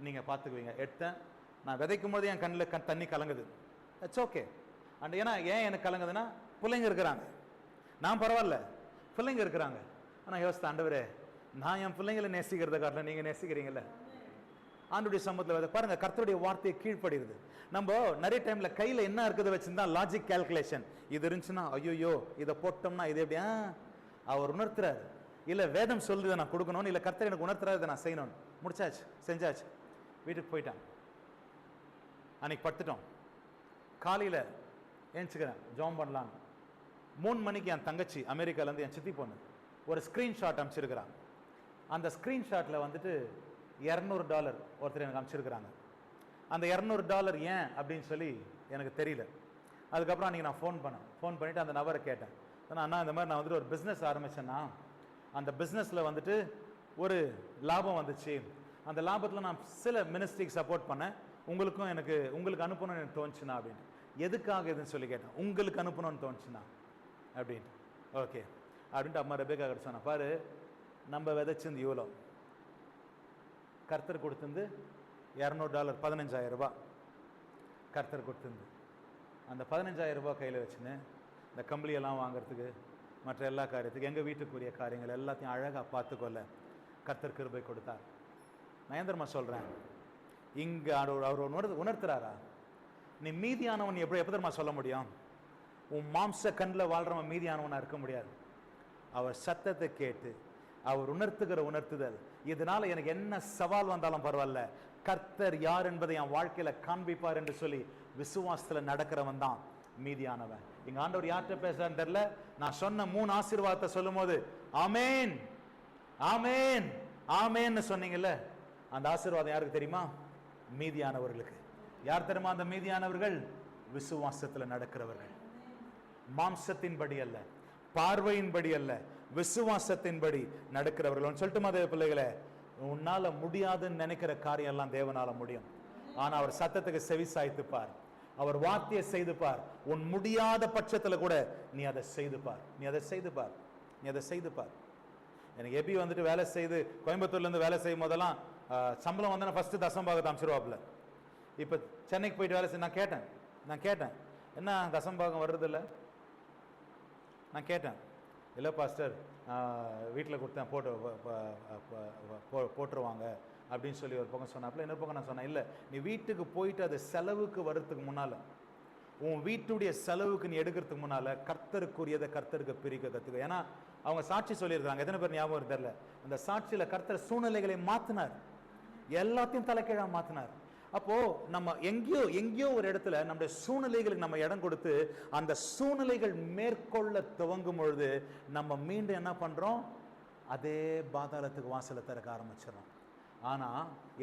நீங்க பார்த்துக்குவீங்க. எடுத்தேன். நான் விதைக்கும் போது என் கண்ணில் தண்ணி கலங்குது. It's okay. அண்ட் ஏன்னா ஏன் எனக்கு கலங்குதுன்னா, பிள்ளைங்க இருக்கிறாங்க. நான் பரவாயில்ல, பிள்ளைங்க இருக்கிறாங்க. ஆனால் யோசித்த, ஆண்டவரே, நான் என் பிள்ளைங்களை நேசிக்கிறத காட்டில் நீங்க நேசிக்கிறீங்கல்ல. ஆண்டுடைய சமூகத்தில் பாருங்க, கர்த்தருடைய வார்த்தையை கீழ்ப்படுகிறது. நம்ம நிறைய டைம்ல கையில என்ன இருக்குது வச்சிருந்தா லாஜிக் கால்குலேஷன், இது இருந்துச்சுன்னா ஐயோ இதை போட்டோம்னா இது எப்படியா அவர் உணர்த்துறாரு, இல்ல வேதம் சொல்லுதை நான் கொடுக்கணும்னு, இல்ல கர்த்தர் எனக்கு உணர்த்துறாரு இதை நான் செய்யணும்னு. முடிச்சாச்சு, செஞ்சாச்சு, வீட்டுக்கு போயிட்டான். அன்னைக்கு படுத்துட்டோம். காலையில ஏஞ்சுக்கிறேன், ஜாம் பண்ணலாம். 3 மணிக்கு என் தங்கச்சி அமெரிக்கால இருந்து, என் சித்தி பொண்ணு, ஒரு ஸ்கிரீன்ஷாட் அமைச்சிருக்கிறான். அந்த ஸ்கிரீன்ஷாட்ல வந்துட்டு $200 ஒருத்தர் எனக்கு அமைச்சிருக்கிறாங்க. அந்த $200 ஏன் அப்படின்னு சொல்லி எனக்கு தெரியல. அதுக்கப்புறம் அன்றைக்கி நான் ஃபோன் பண்ணிவிட்டு அந்த நபரை கேட்டேன். அண்ணா, இந்த மாதிரி நான் வந்துட்டு ஒரு பிஸ்னஸ் ஆரம்பித்தேன்னா, அந்த பிஸ்னஸில் வந்துட்டு ஒரு லாபம் வந்துச்சு. அந்த லாபத்தில் நான் சில மினிஸ்ட்ரிக்கு சப்போர்ட் பண்ணேன். உங்களுக்கு அனுப்பணும்னு எனக்கு தோணுச்சுண்ணா அப்படின்ட்டு. எதுக்காக இதுன்னு சொல்லி கேட்டேன். உங்களுக்கு அனுப்பணும்னு தோணுச்சுண்ணா அப்படின்ட்டு. ஓகே அப்படின்ட்டு அம்மா ரெபேக்கா கிட்ட சொன்னேன், பாரு, நம்ம விதைச்சிருந்து இவ்வளோ, கர்த்தர் கொடுத்துருந்து $200, 15,000 ரூபாய் கர்த்தர் கொடுத்துருந்து. அந்த 15,000 ரூபாய் கையில் வச்சுன்னு இந்த கம்பளியெல்லாம் வாங்கிறதுக்கு, மற்ற எல்லா காரியத்துக்கு, எங்கள் வீட்டுக்குரிய காரியங்கள் எல்லாத்தையும் அழகாக பார்த்துக்கொள்ள கர்த்தர் கிருபை கொடுத்தார். நயந்திரமா சொல்கிறேன், இங்கே அவர் உணர்த்துறாரா? நீ மீதியானவன் எப்படிமா சொல்ல முடியும்? உன் மாம்ச கண்ணில் வாழ்றவன் மீதியானவனா இருக்க முடியாது. அவர் சத்தத்தை கேட்டு அவர் உணர்த்துகிற உணர்த்துதல், இதனால எனக்கு என்ன சவால் வந்தாலும் பரவாயில்ல, கர்த்தர் யார் என்பதை என் வாழ்க்கையில காண்பிப்பார் என்று சொல்லி விசுவாசத்துல நடக்கிறவன் தான் மீதியானவன். இங்க ஆண்டவர் யார்கிட்ட பேசுறான்னு தெரியல. நான் சொன்ன 3 ஆசீர்வாதத்தை சொல்லும் போது ஆமேன் ஆமேன் ஆமேன்னு சொன்னீங்கல்ல, அந்த ஆசீர்வாதம் யாருக்கு தெரியுமா? மீதியானவர்களுக்கு. யார் தெரியுமா அந்த மீதியானவர்கள்? விசுவாசத்துல நடக்கிறவர்கள். மாம்சத்தின்படி அல்ல, பார்வையின்படி அல்ல, விசுவாசத்தின்படி நடக்கிறவர்கள். சொல்லட்டுமா தேவ பிள்ளைகளே, உன்னால முடியாதுன்னு நினைக்கிற காரியம் எல்லாம் தேவனால முடியும். ஆனா அவர் சத்தத்துக்கு செவி சாய்த்து பார், அவர் வார்த்தையை செய்து பார். உன் முடியாத பட்சத்துல கூட நீ அதை செய்து பார், நீ அதை செய்து பார், நீ அதை செய்து பார். எனக்கு எபி வந்துட்டு வேலை செய்து கோயம்புத்தூர்ல இருந்து வேலை செய்யும் போதெல்லாம் சம்பளம் வந்து ஃபர்ஸ்ட் தசம்பாகத்தை அமைச்சிருவாப்புல. இப்ப சென்னைக்கு போயிட்டு வேலை செய்ய நான் கேட்டேன் என்ன தசம்பாகம் வர்றது இல்லை? நான் கேட்டேன், இல்லை பாஸ்டர், வீட்டில் கொடுத்தேன், போட்டுருவாங்க அப்படின்னு சொல்லி ஒரு பக்கம் சொன்னாப்புல. இன்னொரு பக்கம் நான் சொன்னேன், இல்லை, நீ வீட்டுக்கு போயிட்டு அது செலவுக்கு வர்றதுக்கு முன்னால், உன் வீட்டுடைய செலவுக்கு நீ எடுக்கிறதுக்கு முன்னால் கர்த்தருக்குரியதை கர்த்தருக்கு பிரிக்க கற்றுக்க. ஏன்னா அவங்க சாட்சி சொல்லியிருக்காங்க, எத்தனை பேர் ஞாபகம் தெரியல, அந்த சாட்சியில் கர்த்தர் சூழ்நிலைகளை மாற்றினார், எல்லாத்தையும் தலைக்கீழாக மாற்றினார். அப்போ நம்ம எங்கேயோ ஒரு இடத்துல நம்முடைய சூழ்நிலைகளுக்கு நம்ம இடம் கொடுத்து அந்த சூழ்நிலைகள் மேற்கொள்ள துவங்கும் பொழுது நம்ம மீண்டும் என்ன பண்றோம்? அதே பாதாளத்துக்கு வாசலை திறக்க ஆரம்பிச்சிடறோம். ஆனா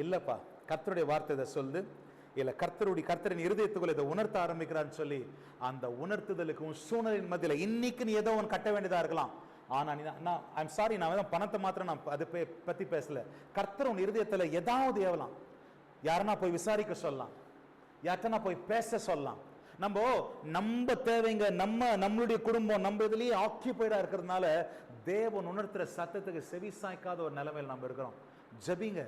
இல்லப்பா, கர்த்தருடைய வார்த்தை இதை சொல்லுது, இல்ல கர்த்தரின் இருதயத்துக்குள்ள இதை உணர்த்த ஆரம்பிக்கிறான்னு சொல்லி அந்த உணர்த்துதலுக்கு சூழ்நிலையின் மத்தியில இன்னைக்கு நீ ஏதோ ஒன்று கட்ட வேண்டியதா இருக்கலாம். ஆனா ஐம் சாரி, நான் பணத்தை மாத்திரம் நான் அதை பத்தி பேசல. கர்த்தர் உன் இருதயத்துல ஏதாவது ஏவலாம், யாரனா போய் விசாரிக்க சொல்லலாம், யார்ட்டனா போய் பேச சொல்லலாம். நம்ம தேவைங்க, நம்மளுடைய குடும்பம் நம்ம இதுலயே ஆக்கியபைடா இருக்கிறதுனால தேவன் உணர்த்துற சத்தத்துக்கு செவி சாய்க்காத ஒரு நிலைமையில் நம்ம இருக்கிறோம். ஜெபிங்க,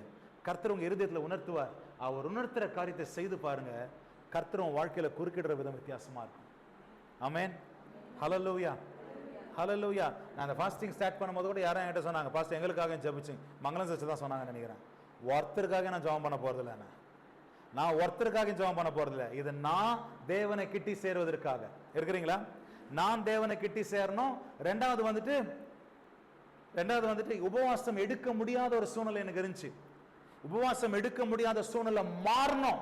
கர்த்தர் உங்க இருதயத்துல உணர்த்துவார். அவர் உணர்த்துற காரியத்தை செய்து பாருங்க, கர்த்தர் உன் வாழ்க்கையில குறுக்கிடுற விதம் வித்தியாசமா இருக்கும். ஆமென், ஹல்லேலூயா, ஹல்லேலூயா. நான் அந்த ஃபாஸ்டிங் ஸ்டார்ட் பண்ணும்போது கூட யாரும் என்கிட்ட சொன்னாங்க, பாஸ்டர் எங்களுக்காக ஜெபிச்சு மங்களம் சர்ச்சு தான் சொன்னாங்க நினைக்கிறேன். ஒருத்தருக்காக நான் ஜெபம் பண்ண போறதில்லை, நான் ஒருத்தருக்காக ஜெபம் பண்ண போறதில்லை. இது நான் தேவனை கிட்டி சேருவதற்காக. இருக்கிறீங்களா? நான் தேவனை கிட்டி சேரணும். ரெண்டாவது வந்துட்டு உபவாசம் எடுக்க முடியாத ஒரு சூழ்நிலை எனக்கு இருந்துச்சு. உபவாசம் எடுக்க முடியாத சூழ்நிலை மாறணும்.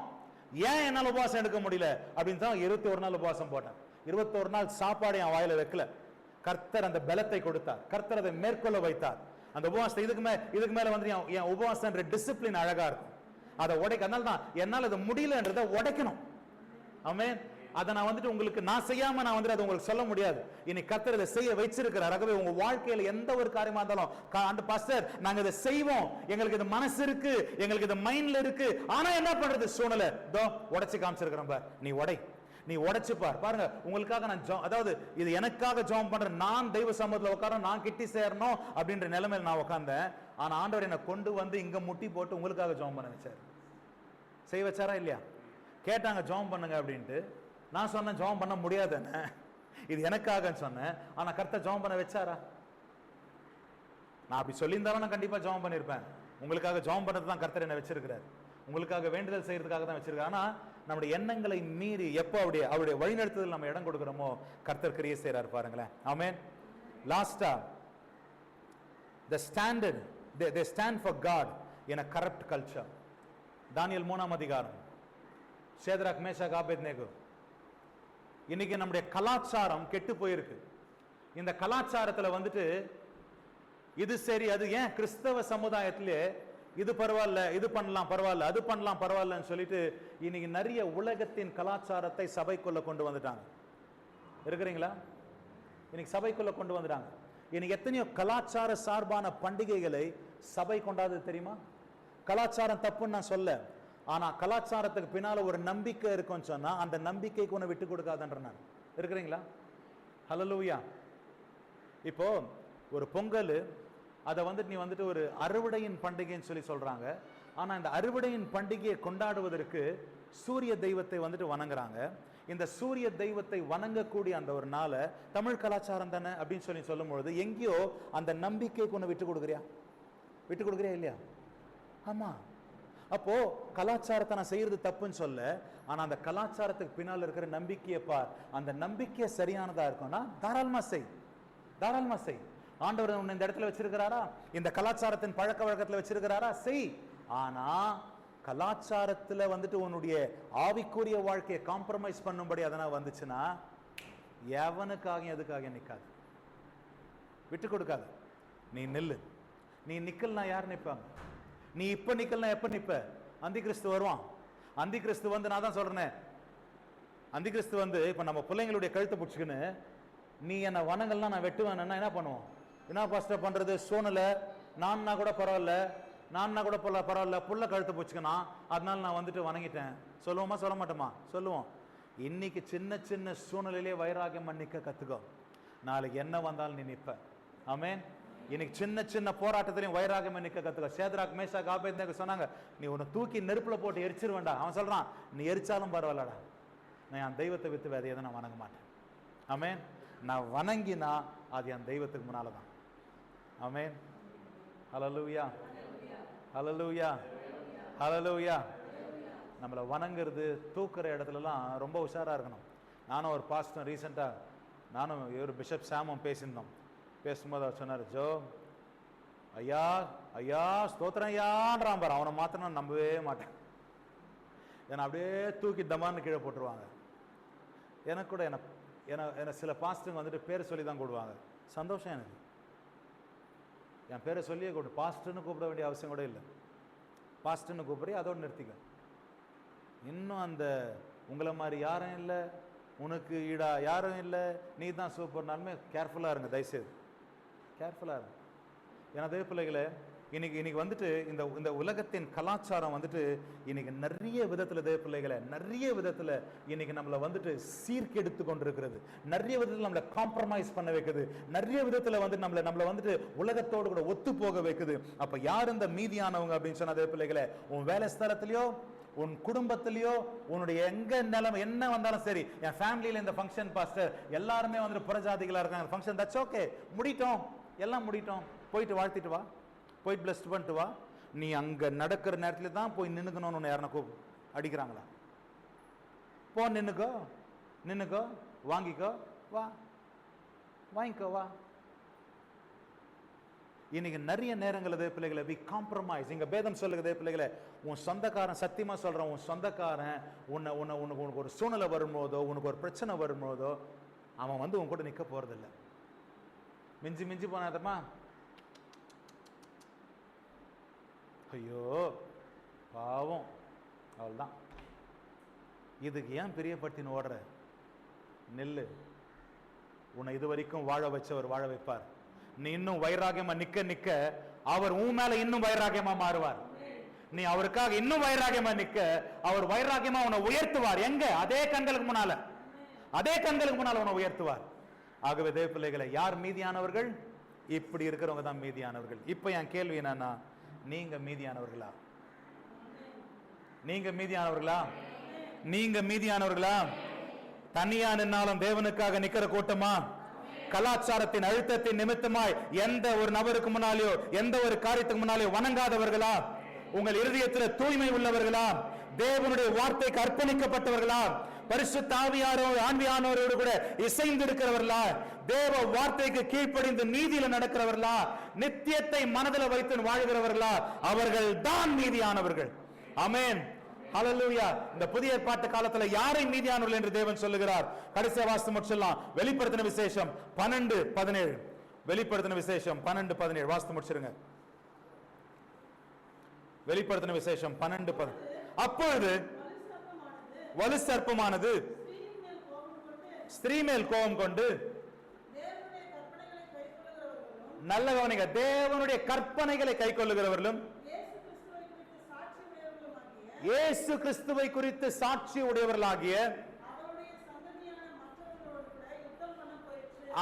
ஏன் என்னால் உபவாசம் எடுக்க முடியல அப்படின்னு தான் 21 நாள் உபவாசம் போட்டேன். 21 நாள் சாப்பாடு என் வாயில வைக்கல. கர்த்தர் அந்த பலத்தை கொடுத்தார், கர்த்தர் அதை மேற்கொள்ள வைத்தார். அந்த உபவாசத்தை இதுக்கு மேல வந்து என் உபவாசம் டிசிப்ளின் அழகா இருக்கும். அதை உடைக்க, அதனால தான் என்னால் அது முடியலன்றதை உடைக்கணும். ஆமென். அதை நான் வந்துட்டு உங்களுக்கு நான் செய்யாம நான் வந்துட்டு அதை உங்களுக்கு சொல்ல முடியாது. இன்னைக்கு கர்த்தர் இதை செய்ய வச்சிருக்கிறார். ஆகவே உங்க வாழ்க்கையில எந்த ஒரு காரியமா இருந்தாலும், அந்த பாஸ்டர் நாங்க இதை செய்வோம், எங்களுக்கு இது மனசு இருக்கு, எங்களுக்கு இது மைண்ட்ல இருக்கு, ஆனா என்ன பண்றது சூழ்நிலை தோ உடைச்சு காமிச்சிருக்கிறேன், நீ உடைச்சு பாருங்க. உங்களுக்காக நான் அதாவது இது எனக்காக ஜெபம் பண்றேன், நான் தெய்வ சமூகத்துல உட்காரணும், நான் கிட்டி சேரணும் அப்படின்ற நிலைமையில நான் உட்கார்ந்தேன். ஆனா ஆண்டவர் என்னை கொண்டு வந்து இங்க முட்டி போட்டு உங்களுக்காக ஜெபம் பண்ண வச்சார். செய்ய வச்சாரா இல்லையா? கேட்டாங்க ஜெபம் பண்ணுங்க அப்படின்ட்டு. நான் சொன்னேன் ஜெபம் பண்ண முடியாது, இது எனக்காக சொன்னேன். ஆனா கர்த்தர் ஜெபம் பண்ண வச்சாரா? நான் அப்படி சொல்லியிருந்தாலும் நான் கண்டிப்பா ஜெபம் பண்ணிருப்பேன். உங்களுக்காக ஜெபம் பண்றது தான் கர்த்தர் என்ன வச்சிருக்கிறார், உங்களுக்காக வேண்டுதல் செய்யறதுக்காக தான் வச்சிருக்காரு. ஆனா நம்முடைய எண்ணங்களை மீறி எப்போ அவருடைய வழிநடத்துதல் நம்ம இடம் கொடுக்கிறோமோ கர்த்தர் கிரியை செய்றார் பாருங்களேன். ஆமென். லாஸ்டா they stand for God in a corrupt culture. தானியேல் 3ஆம் அதிகாரம். சேத்ராக் மேஷாக் ஆபேத்நேகோ. இன்னைக்கு நம்முடைய கலாச்சாரம் கெட்டு போயிருக்கு. இந்த கலாச்சாரத்துல வந்துட்டு இது சரி, அது ஏன் கிறிஸ்தவ சமுதாயத்திலே இது பரவாயில்ல, இது பண்ணலாம் பரவாயில்ல, அது பண்ணலாம் பரவாயில்லன்னு சொல்லிட்டு இன்னைக்கு நிறைய உலகத்தின் கலாச்சாரத்தை சபைக்குள்ள கொண்டு வந்துட்டாங்க. இருக்கிறீங்களா? இன்னைக்கு சபைக்குள்ள கொண்டு வந்துட்டாங்க. இன்னைக்கு எத்தனையோ கலாச்சார சார்பான பண்டிகைகளை சபை கொண்டாது தெரியுமா? கலாச்சாரம் தப்புன்னு நான் சொல்ல, ஆனா கலாச்சாரத்துக்கு பின்னால ஒரு நம்பிக்கை இருக்குன்னு சொன்னா அந்த நம்பிக்கைக்கு ஒன்று விட்டு கொடுக்காதன்ற நான். இருக்கிறீங்களா? ஹல்லேலூயா. இப்போ ஒரு பொங்கல், அதை வந்துட்டு நீ வந்துட்டு ஒரு அறுவடையின் பண்டிகைன்னு சொல்லி சொல்றாங்க. ஆனா இந்த அறுவடையின் பண்டிகையை கொண்டாடுவதற்கு சூரிய தெய்வத்தை வந்துட்டு வணங்குறாங்க. இந்த சூரிய தெய்வத்தை வணங்கக்கூடிய அந்த ஒரு நாளை தமிழ் கலாச்சாரம் தானே அப்படின்னு சொல்லி சொல்லும் பொழுது எங்கேயோ அந்த நம்பிக்கைக்கு ஒன்று விட்டு கொடுக்குறியா இல்லையா? ஆமா. அப்போ கலாச்சாரத்தை நான் செய்யறது தப்புன்னு சொல்ல, ஆனா அந்த கலாச்சாரத்துக்கு பின்னால் இருக்கிற நம்பிக்கையை பார். அந்த நம்பிக்கை சரியானதா இருக்கும்னா தாராளமா செய். ஆண்டவர் உன்னை இந்த இடத்துல வச்சிருக்கிறாரா, இந்த கலாச்சாரத்தின் பழக்க வழக்கத்துல வச்சிருக்கிறாரா, செய். ஆனா கலாச்சாரத்துல வந்துட்டு உன்னுடைய ஆவிக்குரிய வாழ்க்கையை காம்ப்ரமைஸ் பண்ணும்படி அதனால் வந்துச்சுன்னா எவனுக்காக எதுக்காக நிற்காது, விட்டு கொடுக்காது. நீ நில்லு. நீ நிக்கல்னா யார் நிற்பாங்க? நீ இப்ப நிக்கல்னா எப்ப நிப்ப? அந்தி கிறிஸ்து வருவான். அந்தி கிறிஸ்து வந்து நான் தான் சொல்றேன், அந்தி கிறிஸ்து வந்து இப்ப நம்ம பிள்ளைங்களுடைய கழுத்தை பிடிச்சிக்கின்னு நீ என்ன வனங்கள்லாம் நான் வெட்டுவேன்னா என்ன பண்ணுவோம்? என்ன பாஸ்டர் பண்றது? சூழ்நிலை நான்னா கூட பரவாயில்ல புள்ள கழுத்தை பிடிச்சிக்கனா அதனால நான் வந்துட்டு வணங்கிட்டேன் சொல்லுவோமா சொல்ல மாட்டோமா? சொல்லுவோம். இன்னைக்கு சின்ன சின்ன சூழ்நிலையிலே வைராகியம் நிக்க கத்துக்கோ, நாளைக்கு என்ன வந்தாலும் நீ நிற்ப. ஆமென். இன்னைக்கு சின்ன சின்ன போராட்டத்திலையும் வைராகியம் நிக்க கத்துக்கோ. சேத்ராக் மேஷாக் ஆபேத்நேகோ சொன்னாங்க, நீ உன்னை தூக்கி நெருப்புல போட்டு எரிச்சிருவேண்டா. அவன் சொல்றான், நீ எரிச்சாலும் பரவாயில்லடா, நான் என் தெய்வத்தை வித்து வேற எதை நான் வணங்க மாட்டேன். ஆமென். நான் வணங்கினா அது என் தெய்வத்துக்கு முன்னாலதான். ஆமென். ஹல்லேலூயா, ஹல்லேலூயா, ஹல்லேலூயா. நம்மளை வணங்குறது தூக்குற இடத்துலலாம் ரொம்ப உஷாரா இருக்கணும். நானும் ஒரு பாஸ்டர் ரீசெண்டாக நானும் ஒரு பிஷப் சாமும் பேசும்போது அவர் சொன்னார், ஜோ ஐயா ஐயா ஸ்தோத்திரம் ஐயான்றான் பாரு, அவனை மாத்திரம் நான் நம்பவே மாட்டேன். என்னை அப்படியே தூக்கி தமான்னு கீழே போட்டுருவாங்க. எனக்கு கூட என்ன சில பாஸ்டருங்க வந்துட்டு பேரை சொல்லி தான் கூடுவாங்க. சந்தோஷம் எனக்கு, என் பேரை சொல்லியே கூப்பிடு. பாஸ்டர்னு கூப்பிட வேண்டிய அவசியம் கூட இல்லை. பாஸ்டர்னு கூப்பிடுறீ அதோடு நிறுத்திக்க. இன்னும் அந்த உங்களை மாதிரி யாரும் இல்லை, உனக்கு ஈடா யாரும் இல்லை, நீ தான் சூப்பர்னாலுமே கேர்ஃபுல்லாக இருங்க, தயவுசெய்து கேர்ஃபுல்லாக இருங்க. ஏன்னா தேவ பிள்ளைகளை இன்னைக்கு வந்துட்டு இந்த உலகத்தின் கலாச்சாரம் வந்துட்டு இன்னைக்கு நிறைய விதத்தில் தேவ பிள்ளைகளை நிறைய விதத்தில் இன்னைக்கு நம்மளை வந்துட்டு சீர்கெடுத்து கொண்டிருக்கிறது. நிறைய விதத்தில் நம்மளை காம்ப்ரமைஸ் பண்ண வைக்குது. நிறைய விதத்தில் வந்து நம்மளை வந்துட்டு உலகத்தோடு கூட ஒத்து போக வைக்குது. அப்போ யார் இந்த மீதியானவங்க அப்படின்னு சொன்ன தேவ பிள்ளைகளை, உன் வேலை ஸ்தலத்திலையோ உன் குடும்பத்திலயோ உன்னுடைய எங்க நிலைமை என்ன வந்தாலும் சரி, என் ஃபேமிலியில இந்த ஃபங்க்ஷன் பாஸ்டர் எல்லாருமே வந்து புறஜாதிகளா இருக்காங்க, ஃபங்க்ஷன் தட்ஸ் ஓகே, முடிட்டோம், எல்லாம் முடிட்டோம், போயிட்டு வாழ்த்திட்டு வா, போயிட்டு பிளஸ்ட் பண்ணிட்டு வா. நீ அங்க நடக்கிற நேரத்துல தான் போய் நின்னுக்கணும்னு உன்னை யாருன்னா அடிக்கிறாங்களா? போ, நின்னுக்கோ, நின்னுக்கோ, வாங்கிக்கோ, வா, வாங்கிக்கோ, வா. இன்னைக்கு நிறைய நேரங்கள் பிள்ளைகளை வி காம்ப்ரமைஸ். இங்க பேதம் சொல்லுகிறது பிள்ளைகளை, உன் சொந்தக்காரன், சத்தியமா சொல்றேன், உன் சொந்தக்காரன் உனக்கு ஒரு சூழ்நிலை வரும்போதோ, உனக்கு ஒரு பிரச்சனை வரும்போதோ, அவன் வந்து உன் கூட நிக்க போறதில்லை. மிஞ்சி மிஞ்சி போனாதமா, ஐயோ பாவம், அவள்தான். இதுக்கு ஏன் பிரியப்படுத்தின்னு ஓடுற? நெல்லு. உன்னை இது வரைக்கும் வாழ வச்சவர் வாழ வைப்பார். நீ இன்னும் வைராகியமா நிக்க நிக்க அவர் உன் மேல இன்னும் வைராகியமா மாறுவார். நீ அவருக்காக இன்னும் வைராகியமா நிக்க அவர் வைராகியமா உன்னை உயர்த்துவார். எங்க? அதே கண்களுக்கு முன்னால, அதே கண்களுக்கு முன்னால உன்னை உயர்த்துவார். ஆகவே தேவ பிள்ளைகளை, யார் மீதியானவர்கள்? இப்படி இருக்கிறவங்க தான் மீதியானவர்கள். இப்ப என் கேள்வி என்னன்னா, நீங்க மீதியானவர்களா? நீங்க மீதியானவர்களா? நீங்க மீதியானவர்களா? தனியா நின்னாலும் தேவனுக்காக நிக்கிற கூட்டமா? கலாச்சாரத்தின் அழுத்தத்தின் நிமித்தமாய் எந்த ஒரு நபருக்கு முன்னாலேயோ எந்த ஒரு காரியத்துக்கு முன்னாலேயோ வணங்காதவர்களா? உங்கள் இருதயத்தில் தூய்மை உள்ளவர்களா? தேவனுடைய வார்த்தைக்கு அர்ப்பணிக்கப்பட்டவர்களா? பரிசுத்த ஆவியானவரோடு கூட இசைந்து இருக்கிறவர்களா? தேவ வார்த்தைக்கு கீழ்ப்படிந்து நீதியில நடக்கிறவர்களா? நித்தியத்தை மனதில் வைத்து வாழ்கிறவர்களா? அவர்கள் தான் நீதியானவர்கள். ஆமென், ஹல்லேலூயா. இந்த புதிய ஏற்பாட்டு காலத்துல யாரை மீதியானவர்கள் என்று தேவன் சொல்லுகிறார்? கடைசியா வாசித்து முடிச்சிடலாம். வெளிப்படுத்தின விசேஷம் 12:17. வெளிப்படுத்தின விசேஷம் 12:17 வாசித்து முடிச்சிருங்க. வெளிப்படுத்தின விசேஷம் 12:17. அப்பொழுது வலு சர்ப்பமானது ஸ்திரீ மேல் கோபம் கொண்டு, நல்ல கவனிங்க, தேவனுடைய கற்பனைகளை கை கொள்ளுகிறவர்களும் இயேசு கிறிஸ்துவை குறித்து சாட்சி உடையவர்களாகிய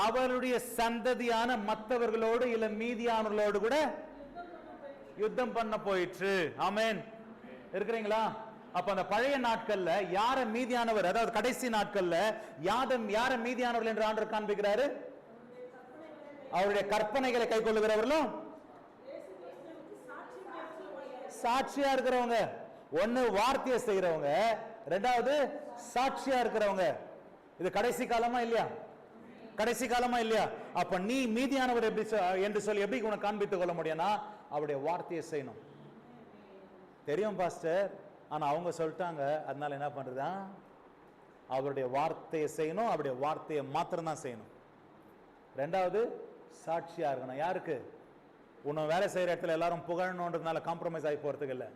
அவருடைய சந்ததியான மற்றவர்களோடு இல்ல மீதியானவர்களோடு கூட யுத்தம் பண்ண போயிற்று. ஆமென், இருக்கிறீங்களா? அப்ப அந்த பழைய நாட்கள்ல யார மீதியானவர், அதாவது கடைசி நாட்கள்ல யார மீதியானவர்கள் என்று ஆண்டவர் காண்பிக்கிறாரு? அவருடைய கற்பனைகளை கை கொள்ளுகிறவர்களும் சாட்சியா இருக்கிறவங்க. ஒன்னு வார்த்தையை செய்யறவங்க, ரெண்டாவது சாட்சியா இருக்கிறவங்க. இது கடைசி காலமா இல்லையா? கடைசி காலமா இல்லையா? அப்ப நீ மீதியானவர் எப்படி என்று சொல்லி எப்படி உனக்கு காண்பித்துக் கொள்ள முடியும்னா, அவருடைய வார்த்தையை செய்யணும். தெரியும் பாஸ்டர், ஆனா அவங்க சொல்லிட்டாங்க, அதனால என்ன பண்றதா? அவருடைய வார்த்தையை செய்யணும், அவருடைய வார்த்தையை மாத்திரம் தான் செய்யணும். ரெண்டாவது சாட்சியா இருக்கணும். யாருக்கு? உன்னை வேலை செய்யற இடத்துல எல்லாரும் புகழணுன்றதுனால காம்ப்ரமைஸ் ஆகி போறதுக்கு இல்லை,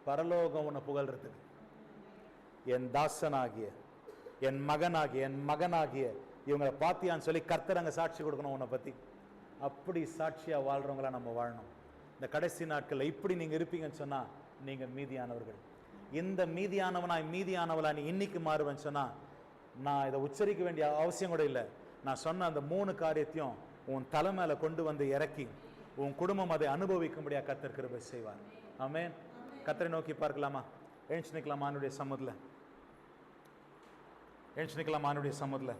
பரலோகம் உன்னை புகழ்றதுக்கு. என் தாசனாகிய, என் மகனாகிய, என் மகனாகிய இவங்களை பாத்தியான்னு சொல்லி கர்த்தர் அங்க சாட்சி கொடுக்கணும் உன்னை பத்தி. அப்படி சாட்சியா வாழ்றவங்களா நம்ம வாழணும். இந்த கடைசி நாட்கள்ல இப்படி நீங்க இருப்பீங்கன்னு சொன்னா நீங்க மீதியானவர்கள். இந்த மீதியானவளா நீ இன்னைக்கு மாறுவேன்னு சொன்னா, நான் இதை உச்சரிக்க வேண்டிய அவசியம் கூட இல்லை. நான் சொன்ன அந்த 3 காரியத்தையும் உன் தலை மேல கொண்டு வந்து இறக்கி உன் குடும்பம் அதை அனுபவிக்கும்படியா கர்த்தர் கிருபை செய்வார். ஆமென். கர்த்தரை நோக்கி பார்க்கலாமா? எழுந்து நிற்கலாமா? அவருடைய சமூகத்துல எழுந்து நிற்கலாமா? அவருடைய சமூகத்துல